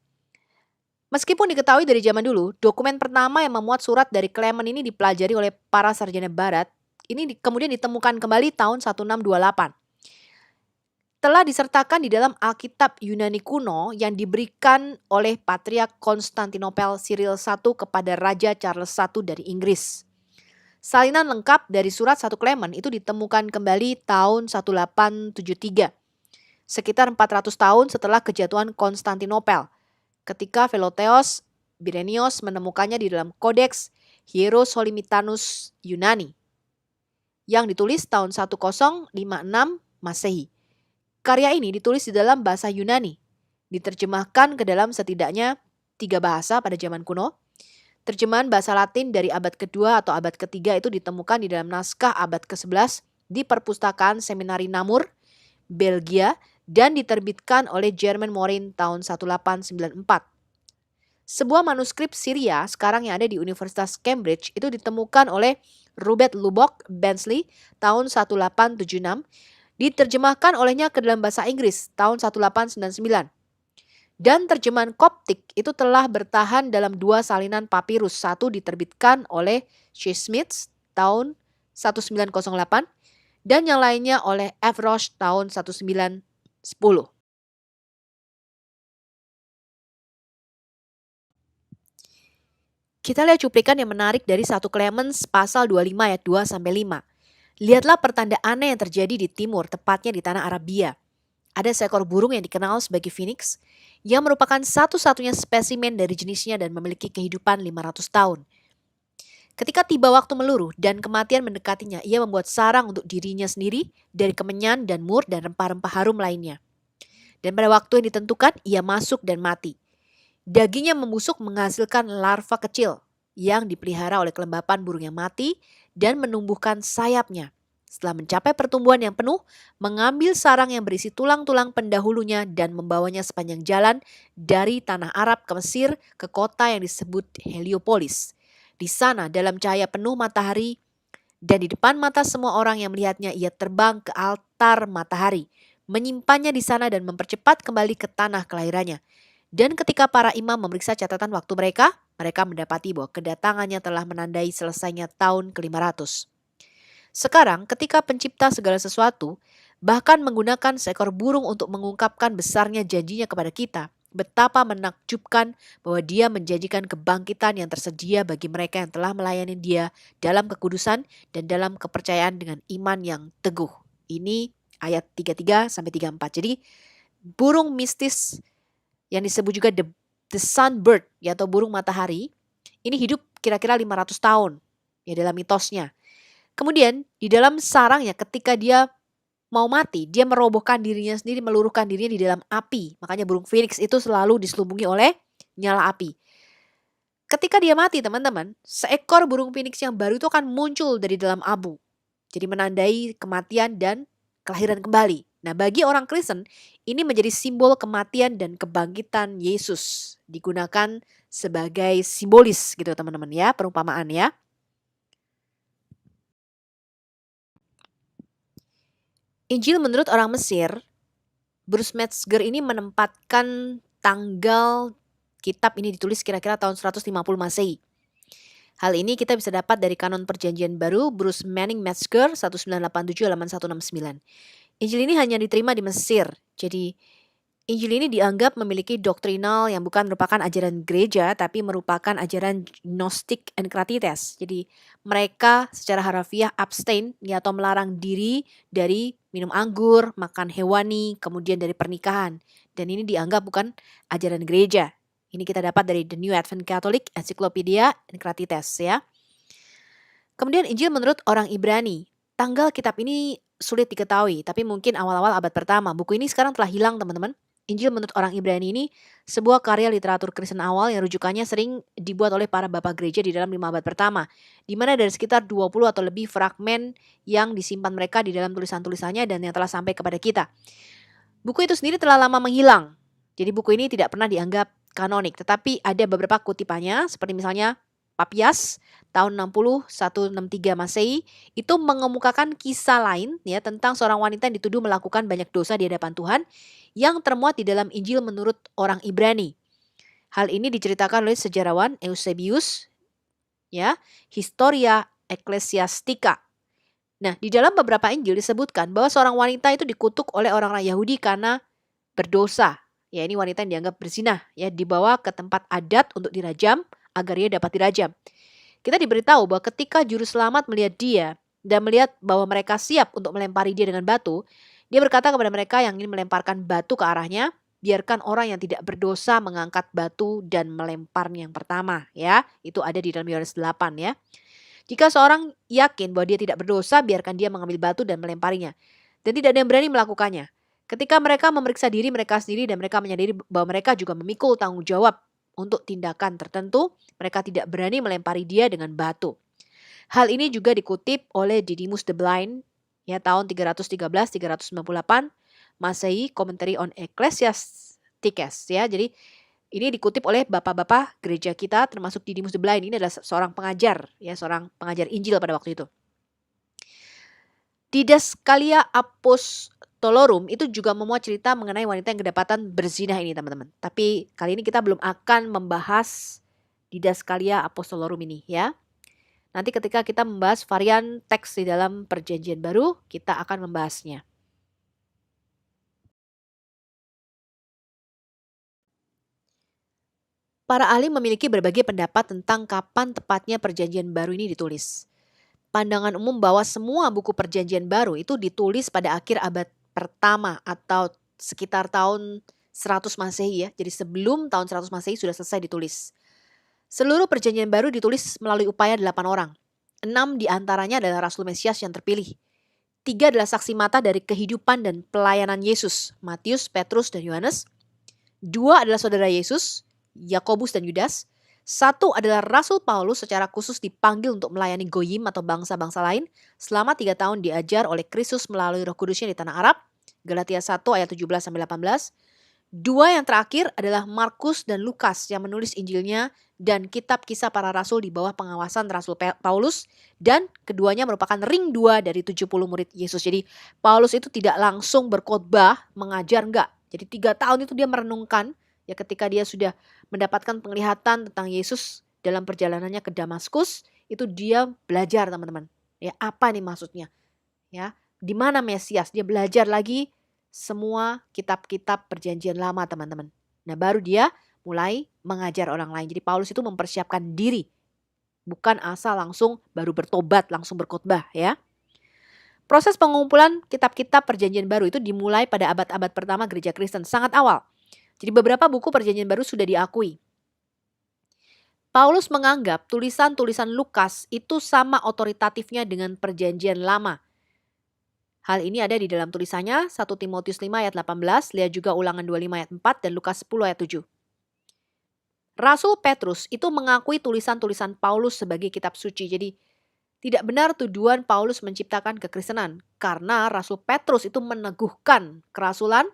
Speaker 1: Meskipun diketahui dari zaman dulu, dokumen pertama yang memuat surat dari Klemen ini dipelajari oleh para sarjana barat, ini kemudian ditemukan kembali tahun 1628. Telah disertakan di dalam Alkitab Yunani kuno yang diberikan oleh Patriark Konstantinopel Cyril I kepada Raja Charles I dari Inggris. Salinan lengkap dari surat 1 Klemen itu ditemukan kembali tahun 1873. Sekitar 400 tahun setelah kejatuhan Konstantinopel, ketika Philotheos Birenios menemukannya di dalam Kodeks Hierosolimitanus Yunani yang ditulis tahun 1056 Masehi. Karya ini ditulis di dalam bahasa Yunani, diterjemahkan ke dalam setidaknya 3 bahasa pada zaman kuno. Terjemahan bahasa Latin dari abad kedua atau abad ketiga itu ditemukan di dalam naskah abad ke-11 di perpustakaan Seminari Namur, Belgia, dan diterbitkan oleh German Morin tahun 1894. Sebuah manuskrip Syria sekarang yang ada di Universitas Cambridge itu ditemukan oleh Robert Lubbock Bensley tahun 1876, diterjemahkan olehnya ke dalam bahasa Inggris tahun 1899. Dan terjemahan Koptik itu telah bertahan dalam 2 salinan papirus. Satu diterbitkan oleh Shea Smith tahun 1908 dan yang lainnya oleh F. Roche tahun 1910. Kita lihat cuplikan yang menarik dari 1 Clemens pasal 25 ayat 2 sampai 5. Lihatlah pertanda aneh yang terjadi di timur, tepatnya di tanah Arabia. Ada seekor burung yang dikenal sebagai Phoenix yang merupakan satu-satunya spesimen dari jenisnya dan memiliki kehidupan 500 tahun. Ketika tiba waktu meluruh dan kematian mendekatinya, ia membuat sarang untuk dirinya sendiri dari kemenyan dan mur dan rempah-rempah harum lainnya. Dan pada waktu yang ditentukan, ia masuk dan mati. Dagingnya membusuk menghasilkan larva kecil yang dipelihara oleh kelembapan burung yang mati dan menumbuhkan sayapnya. Setelah mencapai pertumbuhan yang penuh, mengambil sarang yang berisi tulang-tulang pendahulunya dan membawanya sepanjang jalan dari tanah Arab ke Mesir ke kota yang disebut Heliopolis. Di sana dalam cahaya penuh matahari dan di depan mata semua orang yang melihatnya, ia terbang ke altar matahari, menyimpannya di sana dan mempercepat kembali ke tanah kelahirannya. Dan ketika para imam memeriksa catatan waktu mereka mendapati bahwa kedatangannya telah menandai selesainya tahun ke-500. Sekarang ketika pencipta segala sesuatu bahkan menggunakan seekor burung untuk mengungkapkan besarnya janjinya kepada kita, betapa menakjubkan bahwa dia menjanjikan kebangkitan yang tersedia bagi mereka yang telah melayani dia dalam kekudusan dan dalam kepercayaan dengan iman yang teguh. Ini ayat 33 sampai 34. Jadi burung mistis yang disebut juga the sunbird ya, atau burung matahari, ini hidup kira-kira 500 tahun ya dalam mitosnya. Kemudian di dalam sarangnya ketika dia mau mati, dia merobohkan dirinya sendiri, meluruhkan dirinya di dalam api. Makanya burung phoenix itu selalu diselubungi oleh nyala api. Ketika dia mati teman-teman, seekor burung phoenix yang baru itu akan muncul dari dalam abu. Jadi menandai kematian dan kelahiran kembali. Nah, bagi orang Kristen, ini menjadi simbol kematian dan kebangkitan Yesus. Digunakan sebagai simbolis gitu teman-teman ya, perumpamaan ya. Injil menurut orang Mesir, Bruce Metzger ini menempatkan tanggal kitab ini ditulis kira-kira tahun 150 Masehi. Hal ini kita bisa dapat dari Kanon Perjanjian Baru Bruce Manning Metzger 1987 halaman 169. Injil ini hanya diterima di Mesir. Jadi Injil ini dianggap memiliki doktrinal yang bukan merupakan ajaran gereja, tapi merupakan ajaran Gnostik Enkratites. Jadi mereka secara harafiah abstain ya, atau melarang diri dari minum anggur, makan hewani, kemudian dari pernikahan. Dan ini dianggap bukan ajaran gereja. Ini kita dapat dari The New Advent Catholic Encyclopedia Enkratites ya. Kemudian Injil menurut orang Ibrani. Tanggal kitab ini sulit diketahui, tapi mungkin awal-awal abad pertama. Buku ini sekarang telah hilang teman-teman. Injil menurut orang Ibrani ini sebuah karya literatur Kristen awal yang rujukannya sering dibuat oleh para bapak gereja di dalam 5 abad pertama, di mana dari sekitar 20 atau lebih fragmen yang disimpan mereka di dalam tulisan-tulisannya dan yang telah sampai kepada kita. Buku itu sendiri telah lama menghilang, jadi buku ini tidak pernah dianggap kanonik, tetapi ada beberapa kutipannya seperti misalnya Papias tahun 60 163 Masehi itu mengemukakan kisah lain ya tentang seorang wanita yang dituduh melakukan banyak dosa di hadapan Tuhan yang termuat di dalam Injil menurut orang Ibrani. Hal ini diceritakan oleh sejarawan Eusebius ya, Historia Ecclesiastica. Nah, di dalam beberapa Injil disebutkan bahwa seorang wanita itu dikutuk oleh orang-orang Yahudi karena berdosa. Ya, ini wanita yang dianggap berzinah ya, dibawa ke tempat adat untuk dirajam agar ia dapat dirajam. Kita diberitahu bahwa ketika juru selamat melihat dia dan melihat bahwa mereka siap untuk melempari dia dengan batu, dia berkata kepada mereka yang ingin melemparkan batu ke arahnya, biarkan orang yang tidak berdosa mengangkat batu dan melemparnya yang pertama ya. Itu ada di dalam Yohanes 8 ya. Jika seorang yakin bahwa dia tidak berdosa, biarkan dia mengambil batu dan melemparinya. Dan tidak ada yang berani melakukannya. Ketika mereka memeriksa diri mereka sendiri dan mereka menyadari bahwa mereka juga memikul tanggung jawab untuk tindakan tertentu, mereka tidak berani melempari dia dengan batu. Hal ini juga dikutip oleh Didymus the Blind ya tahun 313-398 Masehi, Commentary on Ecclesiasticus ya. Jadi ini dikutip oleh bapak-bapak gereja kita termasuk Didymus the Blind. Ini adalah seorang pengajar ya, seorang pengajar Injil pada waktu itu. Didaskalia Apostolorum itu juga memuat cerita mengenai wanita yang kedapatan berzinah ini teman-teman. Tapi kali ini kita belum akan membahas Didaskalia Apostolorum ini ya. Nanti ketika kita membahas varian teks di dalam Perjanjian Baru, kita akan membahasnya. Para ahli memiliki berbagai pendapat tentang kapan tepatnya Perjanjian Baru ini ditulis. Pandangan umum bahwa semua buku Perjanjian Baru itu ditulis pada akhir abad pertama atau sekitar tahun 100 Masehi ya. Jadi sebelum tahun 100 Masehi sudah selesai ditulis. Seluruh Perjanjian Baru ditulis melalui upaya 8 orang. 6 diantaranya adalah Rasul Mesias yang terpilih. 3 adalah saksi mata dari kehidupan dan pelayanan Yesus, Matius, Petrus, dan Yohanes. 2 adalah saudara Yesus, Yakobus dan Yudas. 1 adalah Rasul Paulus secara khusus dipanggil untuk melayani Goyim atau bangsa-bangsa lain selama 3 tahun diajar oleh Kristus melalui Roh Kudusnya di tanah Arab. Galatia 1 ayat 17-18. 2 yang terakhir adalah Markus dan Lukas yang menulis Injilnya dan kitab kisah para rasul di bawah pengawasan Rasul Paulus, dan keduanya merupakan ring 2 dari 70 murid Yesus. Jadi Paulus itu tidak langsung berkhotbah, mengajar, enggak. Jadi 3 tahun itu dia merenungkan ya, ketika dia sudah mendapatkan penglihatan tentang Yesus dalam perjalanannya ke Damaskus, itu dia belajar teman-teman. Ya, apa nih maksudnya? Ya, di mana Mesias? Dia belajar lagi semua kitab-kitab Perjanjian Lama teman-teman. Nah, baru dia mulai mengajar orang lain. Jadi Paulus itu mempersiapkan diri. Bukan asal langsung baru bertobat, langsung berkhotbah ya. Proses pengumpulan kitab-kitab Perjanjian Baru itu dimulai pada abad-abad pertama gereja Kristen, sangat awal. Jadi beberapa buku Perjanjian Baru sudah diakui. Paulus menganggap tulisan-tulisan Lukas itu sama otoritatifnya dengan Perjanjian Lama. Hal ini ada di dalam tulisannya 1 Timotius 5 ayat 18, lihat juga Ulangan 25 ayat 4 dan Lukas 10 ayat 7. Rasul Petrus itu mengakui tulisan-tulisan Paulus sebagai kitab suci. Jadi Tidak benar tuduhan Paulus menciptakan kekristenan, karena Rasul Petrus itu meneguhkan kerasulan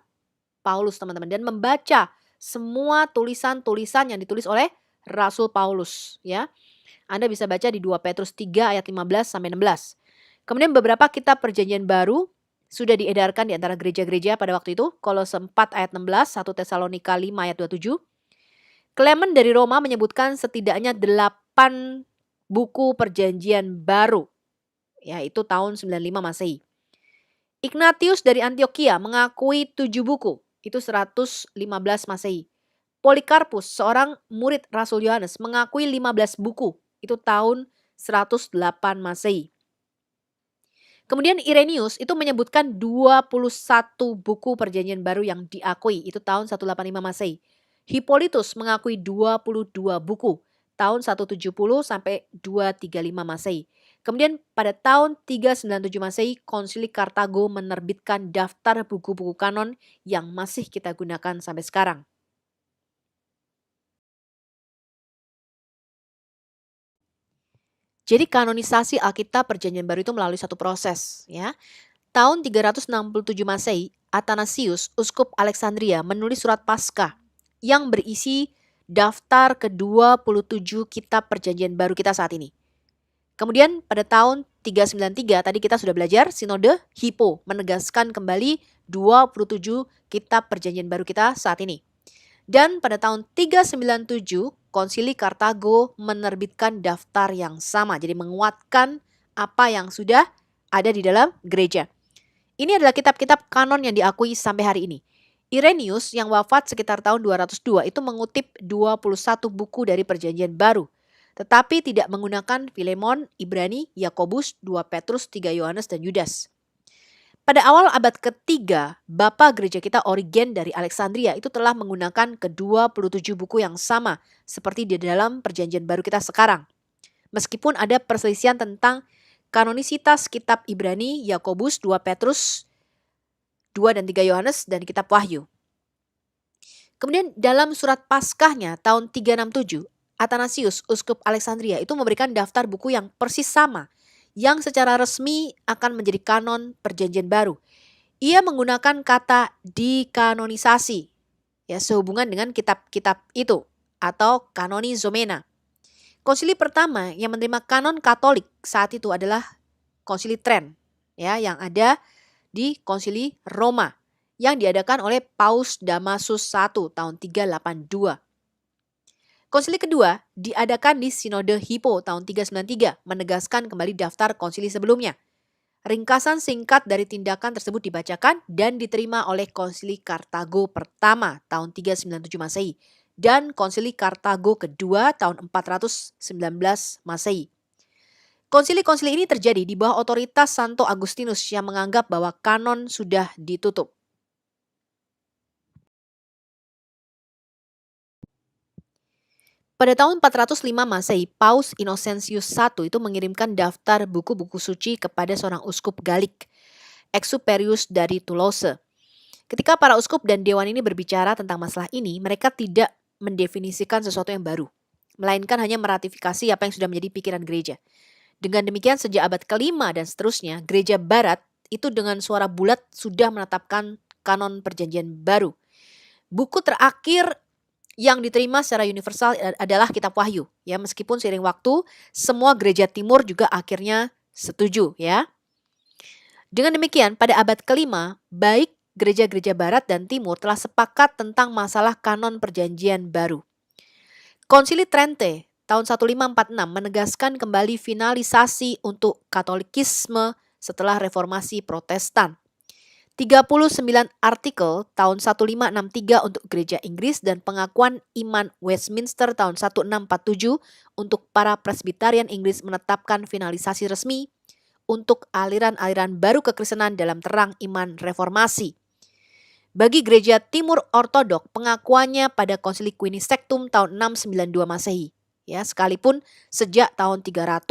Speaker 1: Paulus, teman-teman, dan membaca semua tulisan-tulisan yang ditulis oleh Rasul Paulus, ya. Anda bisa baca di 2 Petrus 3 ayat 15 sampai 16. Kemudian beberapa kitab Perjanjian Baru sudah diedarkan di antara gereja-gereja pada waktu itu. Kolose 4 ayat 16, 1 Tesalonika 5 ayat 27. Clement dari Roma menyebutkan setidaknya 8 buku Perjanjian Baru, yaitu tahun 95 Masehi. Ignatius dari Antioquia mengakui 7 buku, itu 115 Masehi. Polikarpus, seorang murid Rasul Yohanes, mengakui 15 buku, itu tahun 108 Masehi. Kemudian Irenaeus itu menyebutkan 21 buku Perjanjian Baru yang diakui, itu tahun 185 Masehi. Hippolytus mengakui 22 buku, tahun 170 sampai 235 Masehi. Kemudian pada tahun 397 Masehi, Konsili Kartago menerbitkan daftar buku-buku kanon yang masih kita gunakan sampai sekarang. Jadi kanonisasi Alkitab Perjanjian Baru itu melalui satu proses, ya. Tahun 367 Masehi, Athanasius, uskup Alexandria, menulis surat Paskah yang berisi daftar ke-27 kitab Perjanjian Baru kita saat ini. Kemudian pada tahun 393 tadi kita sudah belajar, Sinode Hippo menegaskan kembali 27 kitab Perjanjian Baru kita saat ini. Dan pada tahun 397, Konsili Kartago menerbitkan daftar yang sama. Jadi menguatkan apa yang sudah ada di dalam gereja. Ini adalah kitab-kitab kanon yang diakui sampai hari ini. Irenaeus yang wafat sekitar tahun 202 itu mengutip 21 buku dari Perjanjian Baru. Tetapi tidak menggunakan Filemon, Ibrani, Yakobus, 2 Petrus, 3 Yohanes, dan Yudas. Pada awal abad ketiga, Bapa gereja kita Origen dari Alexandria itu telah menggunakan ke-27 buku yang sama seperti di dalam Perjanjian Baru kita sekarang. Meskipun ada perselisihan tentang kanonisitas kitab Ibrani, Yakobus, 2 Petrus, 2 dan 3 Yohanes, dan kitab Wahyu. Kemudian dalam surat Paskahnya tahun 367, Athanasius, uskup Alexandria itu memberikan daftar buku yang persis sama yang secara resmi akan menjadi kanon Perjanjian Baru. Ia menggunakan kata dikanonisasi, ya, sehubungan dengan kitab-kitab itu atau kanonizomena. Konsili pertama yang menerima kanon Katolik saat itu adalah Konsili Tren, ya, yang ada di Konsili Roma yang diadakan oleh Paus Damasus I tahun 382. Konsili kedua diadakan di Sinode Hippo tahun 393, menegaskan kembali daftar konsili sebelumnya. Ringkasan singkat dari tindakan tersebut dibacakan dan diterima oleh Konsili Kartago pertama tahun 397 Masehi dan Konsili Kartago kedua tahun 419 Masehi. Konsili-konsili ini terjadi di bawah otoritas Santo Agustinus yang menganggap bahwa kanon sudah ditutup. Pada tahun 405 Masehi, Paus Innocentius I itu mengirimkan daftar buku-buku suci kepada seorang uskup Galik, Exuperius dari Toulouse. Ketika para uskup dan dewan ini berbicara tentang masalah ini, mereka tidak mendefinisikan sesuatu yang baru, melainkan hanya meratifikasi apa yang sudah menjadi pikiran gereja. Dengan demikian sejak abad kelima dan seterusnya, gereja barat itu dengan suara bulat sudah menetapkan kanon Perjanjian Baru. Buku terakhir yang diterima secara universal adalah kitab Wahyu, ya, meskipun seiring waktu semua gereja timur juga akhirnya setuju, ya. Dengan demikian pada abad kelima, baik gereja-gereja barat dan timur telah sepakat tentang masalah kanon Perjanjian Baru. Konsili Trente tahun 1546 menegaskan kembali finalisasi untuk Katolikisme setelah Reformasi Protestan. 39 artikel tahun 1563 untuk gereja Inggris dan pengakuan iman Westminster tahun 1647 untuk para presbyterian Inggris menetapkan finalisasi resmi untuk aliran-aliran baru kekristenan dalam terang iman reformasi. Bagi gereja Timur Ortodok, pengakuannya pada Konsili Quinisektum tahun 692 Masehi. Ya, sekalipun sejak tahun 300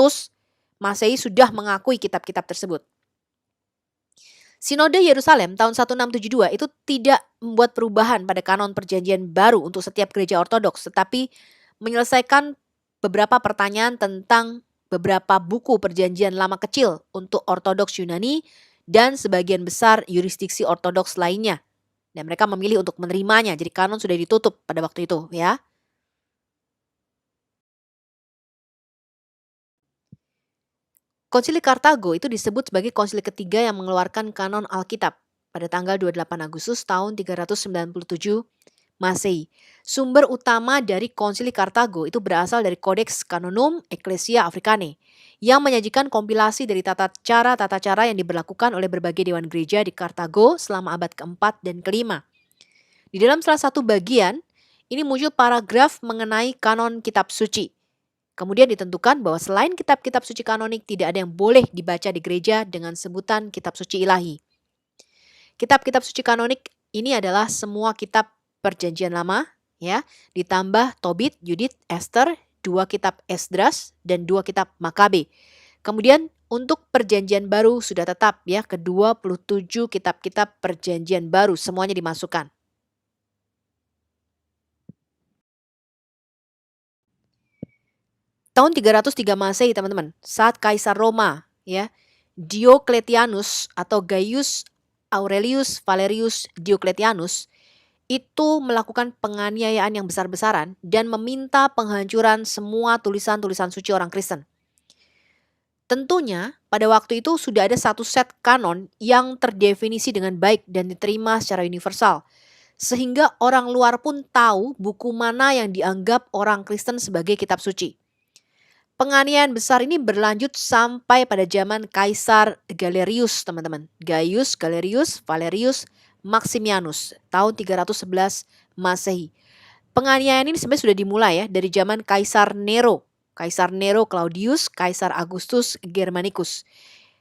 Speaker 1: Masehi sudah mengakui kitab-kitab tersebut. Sinode Yerusalem tahun 1672 itu tidak membuat perubahan pada kanon Perjanjian Baru untuk setiap gereja Ortodoks, tetapi menyelesaikan beberapa pertanyaan tentang beberapa buku perjanjian lama kecil untuk Ortodoks Yunani dan sebagian besar yurisdiksi Ortodoks lainnya. Dan mereka memilih untuk menerimanya, jadi kanon sudah ditutup pada waktu itu ya. Konsili Kartago itu disebut sebagai konsili ketiga yang mengeluarkan kanon Alkitab pada tanggal 28 Agustus tahun 397 Masehi. Sumber utama dari Konsili Kartago itu berasal dari Codex Canonum Ecclesia Africanae yang menyajikan kompilasi dari tata cara yang diberlakukan oleh berbagai dewan gereja di Kartago selama abad keempat dan kelima. Di dalam salah satu bagian, ini muncul paragraf mengenai kanon kitab suci. Kemudian ditentukan bahwa selain kitab-kitab suci kanonik tidak ada yang boleh dibaca di gereja dengan sebutan kitab suci ilahi. Kitab-kitab suci kanonik ini adalah semua kitab perjanjian lama ya, ditambah Tobit, Yudit, Esther, 2 kitab Esdras dan 2 kitab Makabe. Kemudian untuk perjanjian baru sudah tetap ya, ke-27 kitab-kitab perjanjian baru semuanya dimasukkan. Tahun 303 Masehi teman-teman, saat Kaisar Roma ya, Diocletianus atau Gaius Aurelius Valerius Diocletianus itu melakukan penganiayaan yang besar-besaran dan meminta penghancuran semua tulisan-tulisan suci orang Kristen. Tentunya pada waktu itu sudah ada satu set kanon yang terdefinisi dengan baik dan diterima secara universal. Sehingga orang luar pun tahu buku mana yang dianggap orang Kristen sebagai kitab suci. Penganiayaan besar ini berlanjut sampai pada zaman Kaisar Galerius, teman-teman. Gaius Galerius Valerius Maximianus, tahun 311 Masehi. Penganiayaan ini sebenarnya sudah dimulai ya dari zaman Kaisar Nero Claudius, Kaisar Augustus Germanicus.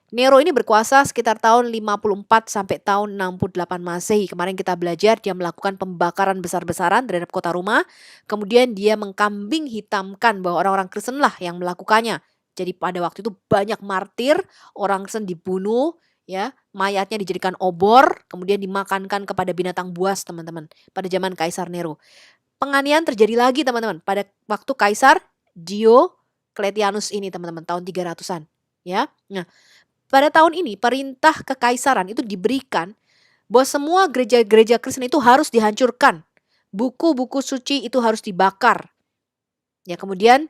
Speaker 1: Nero ini berkuasa sekitar tahun 54 sampai tahun 68 Masehi. Kemarin kita belajar dia melakukan pembakaran besar-besaran terhadap kota Roma. Kemudian dia mengkambing hitamkan bahwa orang-orang Kristen lah yang melakukannya. Jadi pada waktu itu banyak martir, orang Kristen dibunuh, ya, mayatnya dijadikan obor, kemudian dimakankan kepada binatang buas, teman-teman. Pada zaman Kaisar Nero. Penganiayaan terjadi lagi, teman-teman, pada waktu Kaisar Diocletianus ini, teman-teman, tahun 300-an, ya. Nah, pada tahun ini perintah kekaisaran itu diberikan bahwa semua gereja-gereja Kristen itu harus dihancurkan. Buku-buku suci itu harus dibakar. Ya, kemudian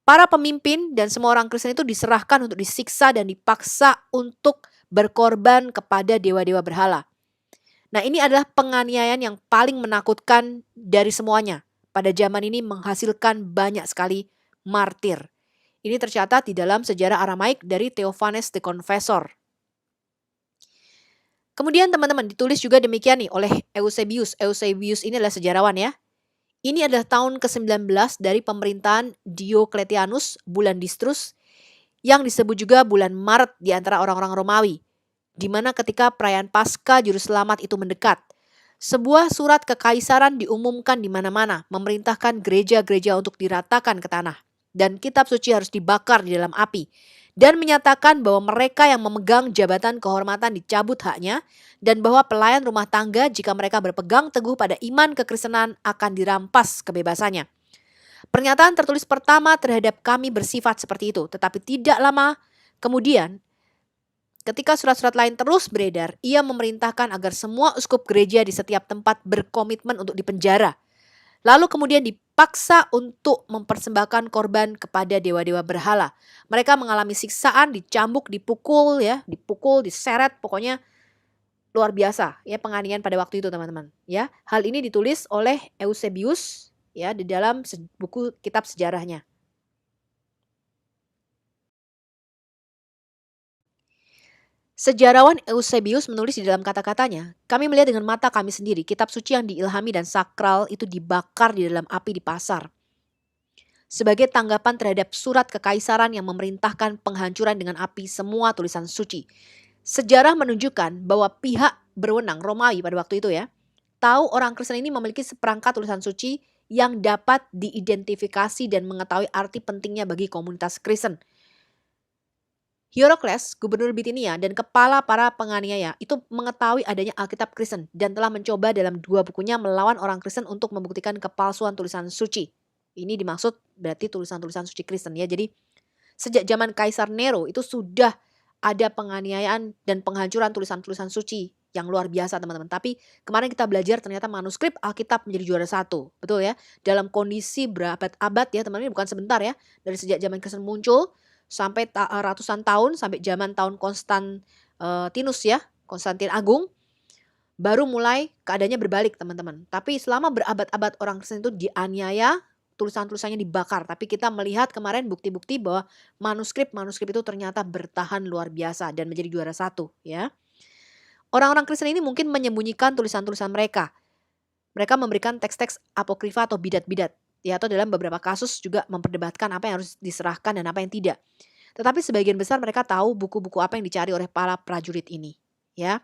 Speaker 1: para pemimpin dan semua orang Kristen itu diserahkan untuk disiksa dan dipaksa untuk berkorban kepada dewa-dewa berhala. Nah, ini adalah penganiayaan yang paling menakutkan dari semuanya. Pada zaman ini menghasilkan banyak sekali martir. Ini tercatat di dalam sejarah Aramaik dari Theophanes the Confessor. Kemudian teman-teman ditulis juga demikian nih oleh Eusebius. Eusebius ini adalah sejarawan ya. Ini adalah tahun ke-19 dari pemerintahan Diocletianus, bulan Distrus, yang disebut juga bulan Maret di antara orang-orang Romawi. Di mana ketika perayaan Paskah Juru Selamat itu mendekat, sebuah surat kekaisaran diumumkan di mana-mana, memerintahkan gereja-gereja untuk diratakan ke tanah. Dan kitab suci harus dibakar di dalam api. Dan menyatakan bahwa mereka yang memegang jabatan kehormatan dicabut haknya. Dan bahwa pelayan rumah tangga jika mereka berpegang teguh pada iman kekristenan akan dirampas kebebasannya. Pernyataan tertulis pertama terhadap kami bersifat seperti itu. Tetapi tidak lama kemudian ketika surat-surat lain terus beredar, ia memerintahkan agar semua uskup gereja di setiap tempat berkomitmen untuk dipenjara. Lalu kemudian dipaksa untuk mempersembahkan korban kepada dewa-dewa berhala. Mereka mengalami siksaan, dicambuk, dipukul, diseret, pokoknya luar biasa ya penganiayaan pada waktu itu teman-teman. Ya, hal ini ditulis oleh Eusebius ya di dalam buku kitab sejarahnya. Sejarawan Eusebius menulis di dalam kata-katanya, kami melihat dengan mata kami sendiri kitab suci yang diilhami dan sakral itu dibakar di dalam api di pasar. Sebagai tanggapan terhadap surat kekaisaran yang memerintahkan penghancuran dengan api semua tulisan suci. Sejarah menunjukkan bahwa pihak berwenang Romawi pada waktu itu ya, tahu orang Kristen ini memiliki seperangkat tulisan suci yang dapat diidentifikasi dan mengetahui arti pentingnya bagi komunitas Kristen. Hierokles, gubernur Bitinia, dan kepala para penganiaya itu mengetahui adanya Alkitab Kristen dan telah mencoba dalam 2 bukunya melawan orang Kristen untuk membuktikan kepalsuan tulisan suci. Ini dimaksud berarti tulisan-tulisan suci Kristen ya. Jadi Sejak zaman Kaisar Nero itu sudah ada penganiayaan dan penghancuran tulisan-tulisan suci yang luar biasa teman-teman. Tapi kemarin kita belajar ternyata manuskrip Alkitab menjadi juara satu. Betul ya? Dalam kondisi berabad-abad ya teman-teman, bukan sebentar ya. Dari sejak zaman Kristen muncul sampai ratusan tahun, sampai zaman tahun Konstantinus ya, Konstantin Agung, baru mulai keadaannya berbalik teman-teman. Tapi selama berabad-abad orang Kristen itu dianiaya, tulisan-tulisannya dibakar. Tapi kita melihat kemarin bukti-bukti bahwa manuskrip-manuskrip itu ternyata bertahan luar biasa dan menjadi juara satu ya. Orang-orang Kristen ini mungkin menyembunyikan tulisan-tulisan mereka. Mereka memberikan teks-teks apokrifa atau bidat-bidat. Ya, atau dalam beberapa kasus juga memperdebatkan apa yang harus diserahkan dan apa yang tidak. Tetapi sebagian besar mereka tahu buku-buku apa yang dicari oleh para prajurit ini. Ya.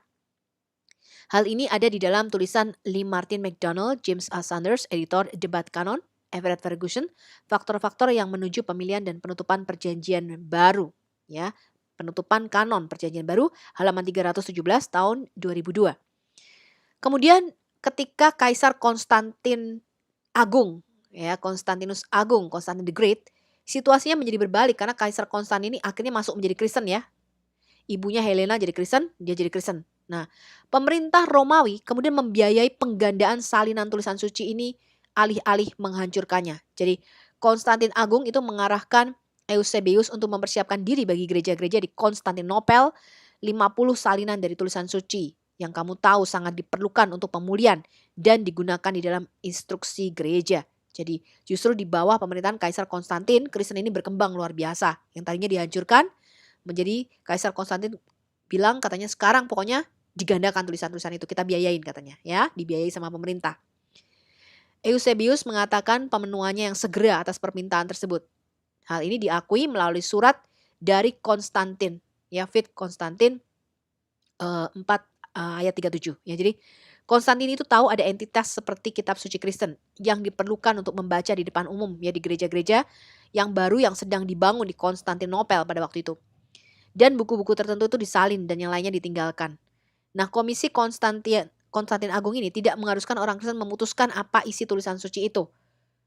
Speaker 1: Hal ini ada di dalam tulisan Lee Martin McDonald, James A. Sanders, editor Debat Kanon, Everett Ferguson, faktor-faktor yang menuju pemilihan dan penutupan perjanjian baru. Ya, penutupan kanon perjanjian baru, halaman 317 tahun 2002. Kemudian ketika Kaisar Konstantin Agung, ya Konstantinus Agung, Konstantin the Great, situasinya menjadi berbalik karena Kaisar Konstantin ini akhirnya masuk menjadi Kristen ya. Ibunya Helena jadi Kristen, dia jadi Kristen. Nah, pemerintah Romawi kemudian membiayai penggandaan salinan tulisan suci ini alih-alih menghancurkannya. Jadi Konstantin Agung itu mengarahkan Eusebius untuk mempersiapkan diri bagi gereja-gereja di Konstantinopel 50 salinan dari tulisan suci yang kamu tahu sangat diperlukan untuk pemulihan dan digunakan di dalam instruksi gereja. Jadi justru di bawah pemerintahan Kaisar Konstantin, Kristen ini berkembang luar biasa. Yang tadinya dihancurkan menjadi Kaisar Konstantin bilang katanya sekarang pokoknya digandakan tulisan-tulisan itu, kita biayain katanya ya, dibiayai sama pemerintah. Eusebius mengatakan pemenuhannya yang segera atas permintaan tersebut. Hal ini diakui melalui surat dari Konstantin, ya Vid Konstantin 4 ayat 37. Ya, jadi Konstantin itu tahu ada entitas seperti kitab suci Kristen yang diperlukan untuk membaca di depan umum ya di gereja-gereja yang baru yang sedang dibangun di Konstantinopel pada waktu itu. Dan buku-buku tertentu itu disalin dan yang lainnya ditinggalkan. Nah, Komisi Konstantin Agung ini tidak mengharuskan orang Kristen memutuskan apa isi tulisan suci itu.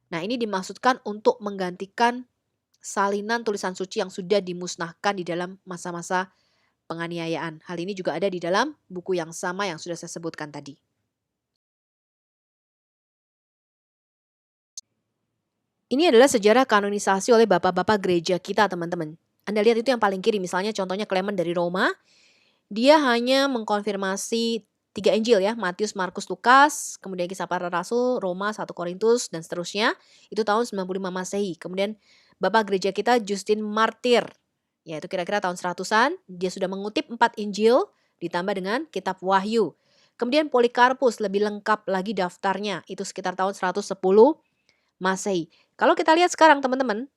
Speaker 1: Nah, ini dimaksudkan untuk menggantikan salinan tulisan suci yang sudah dimusnahkan di dalam masa-masa penganiayaan. Hal ini juga ada di dalam buku yang sama yang sudah saya sebutkan tadi. Ini adalah sejarah kanonisasi oleh bapak-bapak gereja kita, teman-teman. Anda lihat itu yang paling kiri, misalnya contohnya Clement dari Roma. Dia hanya mengkonfirmasi 3 Injil ya, Matius, Markus, Lukas, kemudian Kisah Para Rasul, Roma, 1 Korintus, dan seterusnya. Itu tahun 95 Masehi. Kemudian Bapak gereja kita Justin Martyr, yaitu kira-kira tahun 100-an, dia sudah mengutip 4 Injil ditambah dengan kitab Wahyu. Kemudian Polikarpus lebih lengkap lagi daftarnya, itu sekitar tahun 110 Masehi. Kalau kita lihat sekarang teman-teman,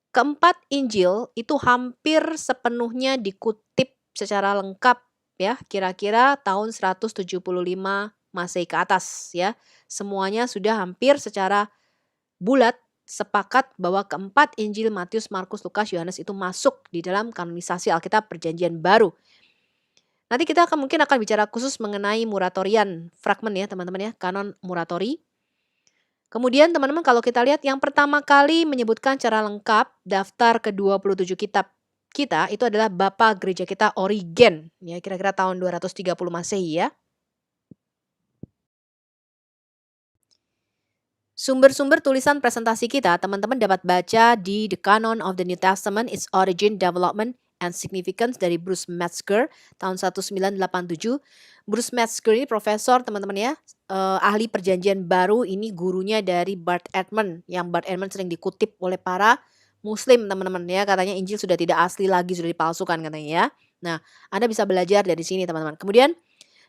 Speaker 1: keempat Injil itu hampir sepenuhnya dikutip secara lengkap ya, kira-kira tahun 175 Masehi ke atas ya. Semuanya sudah hampir secara bulat sepakat bahwa keempat Injil Matius, Markus, Lukas, Yohanes itu masuk di dalam kanonisasi Alkitab Perjanjian Baru. Nanti kita mungkin akan bicara khusus mengenai muratorian fragmen ya teman-teman ya, kanon muratori. Kemudian teman-teman kalau kita lihat yang pertama kali menyebutkan secara lengkap daftar ke-27 kitab kita itu adalah Bapak gereja kita Origen ya, kira-kira tahun 230 Masehi ya. Sumber-sumber tulisan presentasi kita teman-teman dapat baca di The Canon of the New Testament, Its Origin, Development, and Significance dari Bruce Metzger tahun 1987. Bruce Metzger ini profesor teman-teman ya, ahli perjanjian baru, ini gurunya dari Bart Ehrman, yang Bart Ehrman sering dikutip oleh para muslim teman-teman ya, katanya Injil sudah tidak asli lagi, sudah dipalsukan katanya ya. Nah, Anda bisa belajar dari sini teman-teman. Kemudian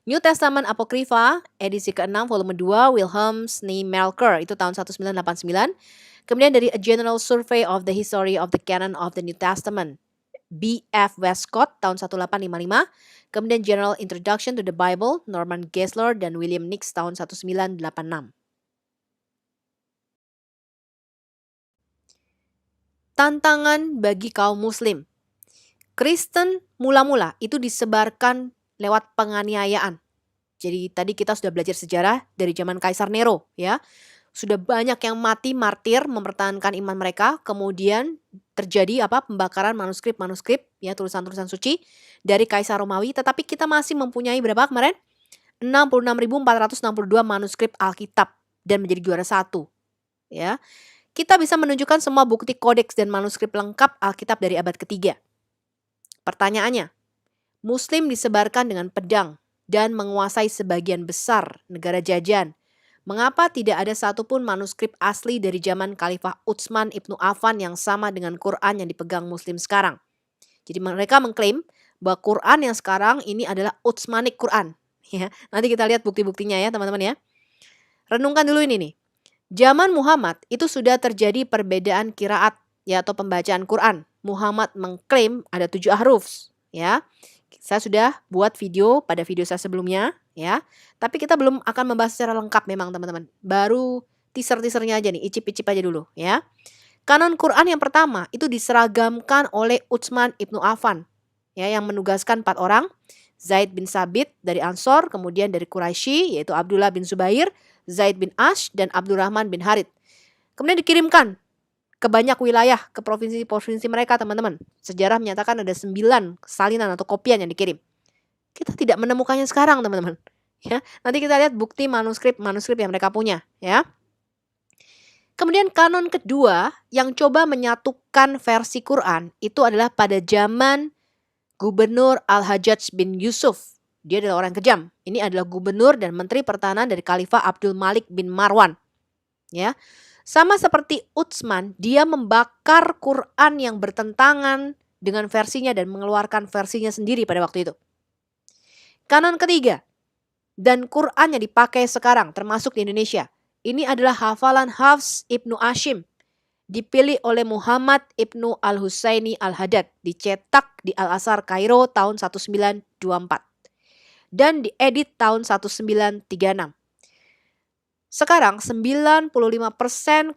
Speaker 1: New Testament Apocrypha edisi ke-6 volume 2 Wilhelm Schneemalker itu tahun 1989. Kemudian dari A General Survey of the History of the Canon of the New Testament B.F. Westcott tahun 1855. Kemudian General Introduction to the Bible Norman Geisler dan William Nix tahun 1986. Tantangan bagi kaum muslim. Kristen mula-mula itu disebarkan lewat penganiayaan. Jadi tadi kita sudah belajar sejarah dari zaman Kaisar Nero ya. Sudah banyak yang mati martir mempertahankan iman mereka, kemudian terjadi pembakaran manuskrip-manuskrip ya tulisan-tulisan suci dari Kaisar Romawi, tetapi kita masih mempunyai berapa kemarin? 66.462 manuskrip Alkitab dan menjadi juara satu ya. Kita bisa menunjukkan semua bukti kodeks dan manuskrip lengkap Alkitab dari abad ketiga. Pertanyaannya, Muslim disebarkan dengan pedang dan menguasai sebagian besar negara jajan. Mengapa tidak ada satupun manuskrip asli dari zaman Khalifah Utsman Ibnu Affan yang sama dengan Quran yang dipegang Muslim sekarang? Jadi mereka mengklaim bahwa Quran yang sekarang ini adalah Utsmanic Quran. Ya, nanti kita lihat bukti-buktinya ya teman-teman ya. Renungkan dulu ini nih. Zaman Muhammad itu sudah terjadi perbedaan qiraat ya atau pembacaan Quran. Muhammad mengklaim ada 7 ahruf ya. Saya sudah buat video pada video saya sebelumnya ya. Tapi kita belum akan membahas secara lengkap memang teman-teman. Baru teaser-teasernya aja nih, icip-icip aja dulu ya. Kanon Quran yang pertama itu diseragamkan oleh Utsman Ibnu Affan ya yang menugaskan 4 orang. Zaid bin Sabit dari Ansor, kemudian dari Quraisy yaitu Abdullah bin Zubair, Zaid bin Ash, dan Abdurrahman bin Harith. Kemudian dikirimkan ke banyak wilayah, ke provinsi-provinsi mereka teman-teman. Sejarah menyatakan ada 9 salinan atau kopian yang dikirim. Kita tidak menemukannya sekarang teman-teman. Ya, nanti kita lihat bukti manuskrip yang mereka punya ya. Kemudian kanon kedua yang coba menyatukan versi Quran itu adalah pada zaman Gubernur Al-Hajjaj bin Yusuf. Dia adalah orang kejam. Ini adalah gubernur dan menteri pertahanan dari Khalifah Abdul Malik bin Marwan. Ya. Sama seperti Utsman, dia membakar Quran yang bertentangan dengan versinya dan mengeluarkan versinya sendiri pada waktu itu. Kanon ketiga, dan Quran yang dipakai sekarang termasuk di Indonesia, ini adalah hafalan Hafs Ibnu Ashim. Dipilih oleh Muhammad Ibnu Al-Husaini Al-Haddad, dicetak di Al-Azhar Kairo tahun 1924 dan diedit tahun 1936. Sekarang 95%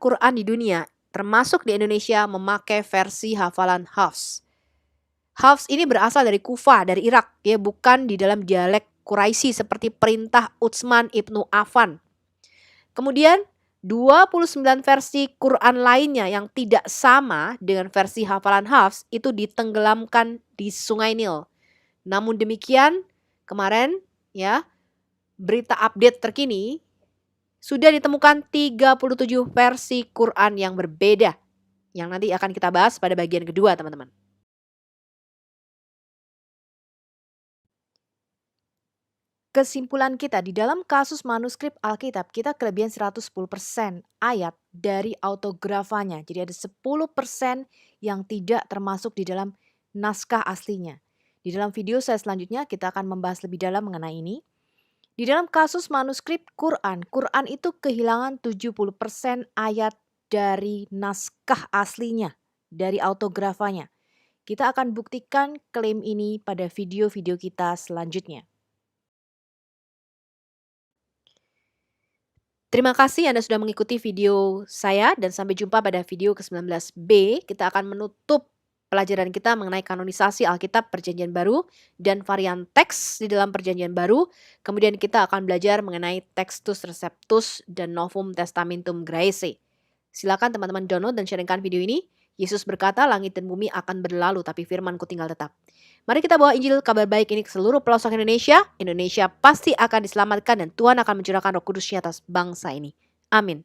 Speaker 1: Quran di dunia termasuk di Indonesia memakai versi hafalan Hafs. Hafs ini berasal dari Kufah, dari Irak, ya bukan di dalam dialek Quraisy seperti perintah Utsman Ibnu Affan. Kemudian 29 versi Quran lainnya yang tidak sama dengan versi hafalan Hafs itu ditenggelamkan di Sungai Nil. Namun demikian, kemarin ya, berita update terkini sudah ditemukan 37 versi Quran yang berbeda. Yang nanti akan kita bahas pada bagian kedua, teman-teman. Kesimpulan kita, di dalam kasus manuskrip Alkitab, kita kelebihan 110% ayat dari autografanya. Jadi ada 10% yang tidak termasuk di dalam naskah aslinya. Di dalam video saya selanjutnya kita akan membahas lebih dalam mengenai ini. Di dalam kasus manuskrip Quran, Quran itu kehilangan 70% ayat dari naskah aslinya, dari autografanya. Kita akan buktikan klaim ini pada video-video kita selanjutnya. Terima kasih Anda sudah mengikuti video saya dan sampai jumpa pada video ke-19b. Kita akan menutup pelajaran kita mengenai kanonisasi Alkitab Perjanjian Baru dan varian teks di dalam Perjanjian Baru. Kemudian kita akan belajar mengenai Textus Receptus dan Novum Testamentum Graece. Silakan teman-teman download dan sharingkan video ini. Yesus berkata, langit dan bumi akan berlalu tapi firman-Ku tinggal tetap. Mari kita bawa Injil kabar baik ini ke seluruh pelosok Indonesia. Indonesia pasti akan diselamatkan dan Tuhan akan mencurahkan Roh Kudus-Nya atas bangsa ini. Amin.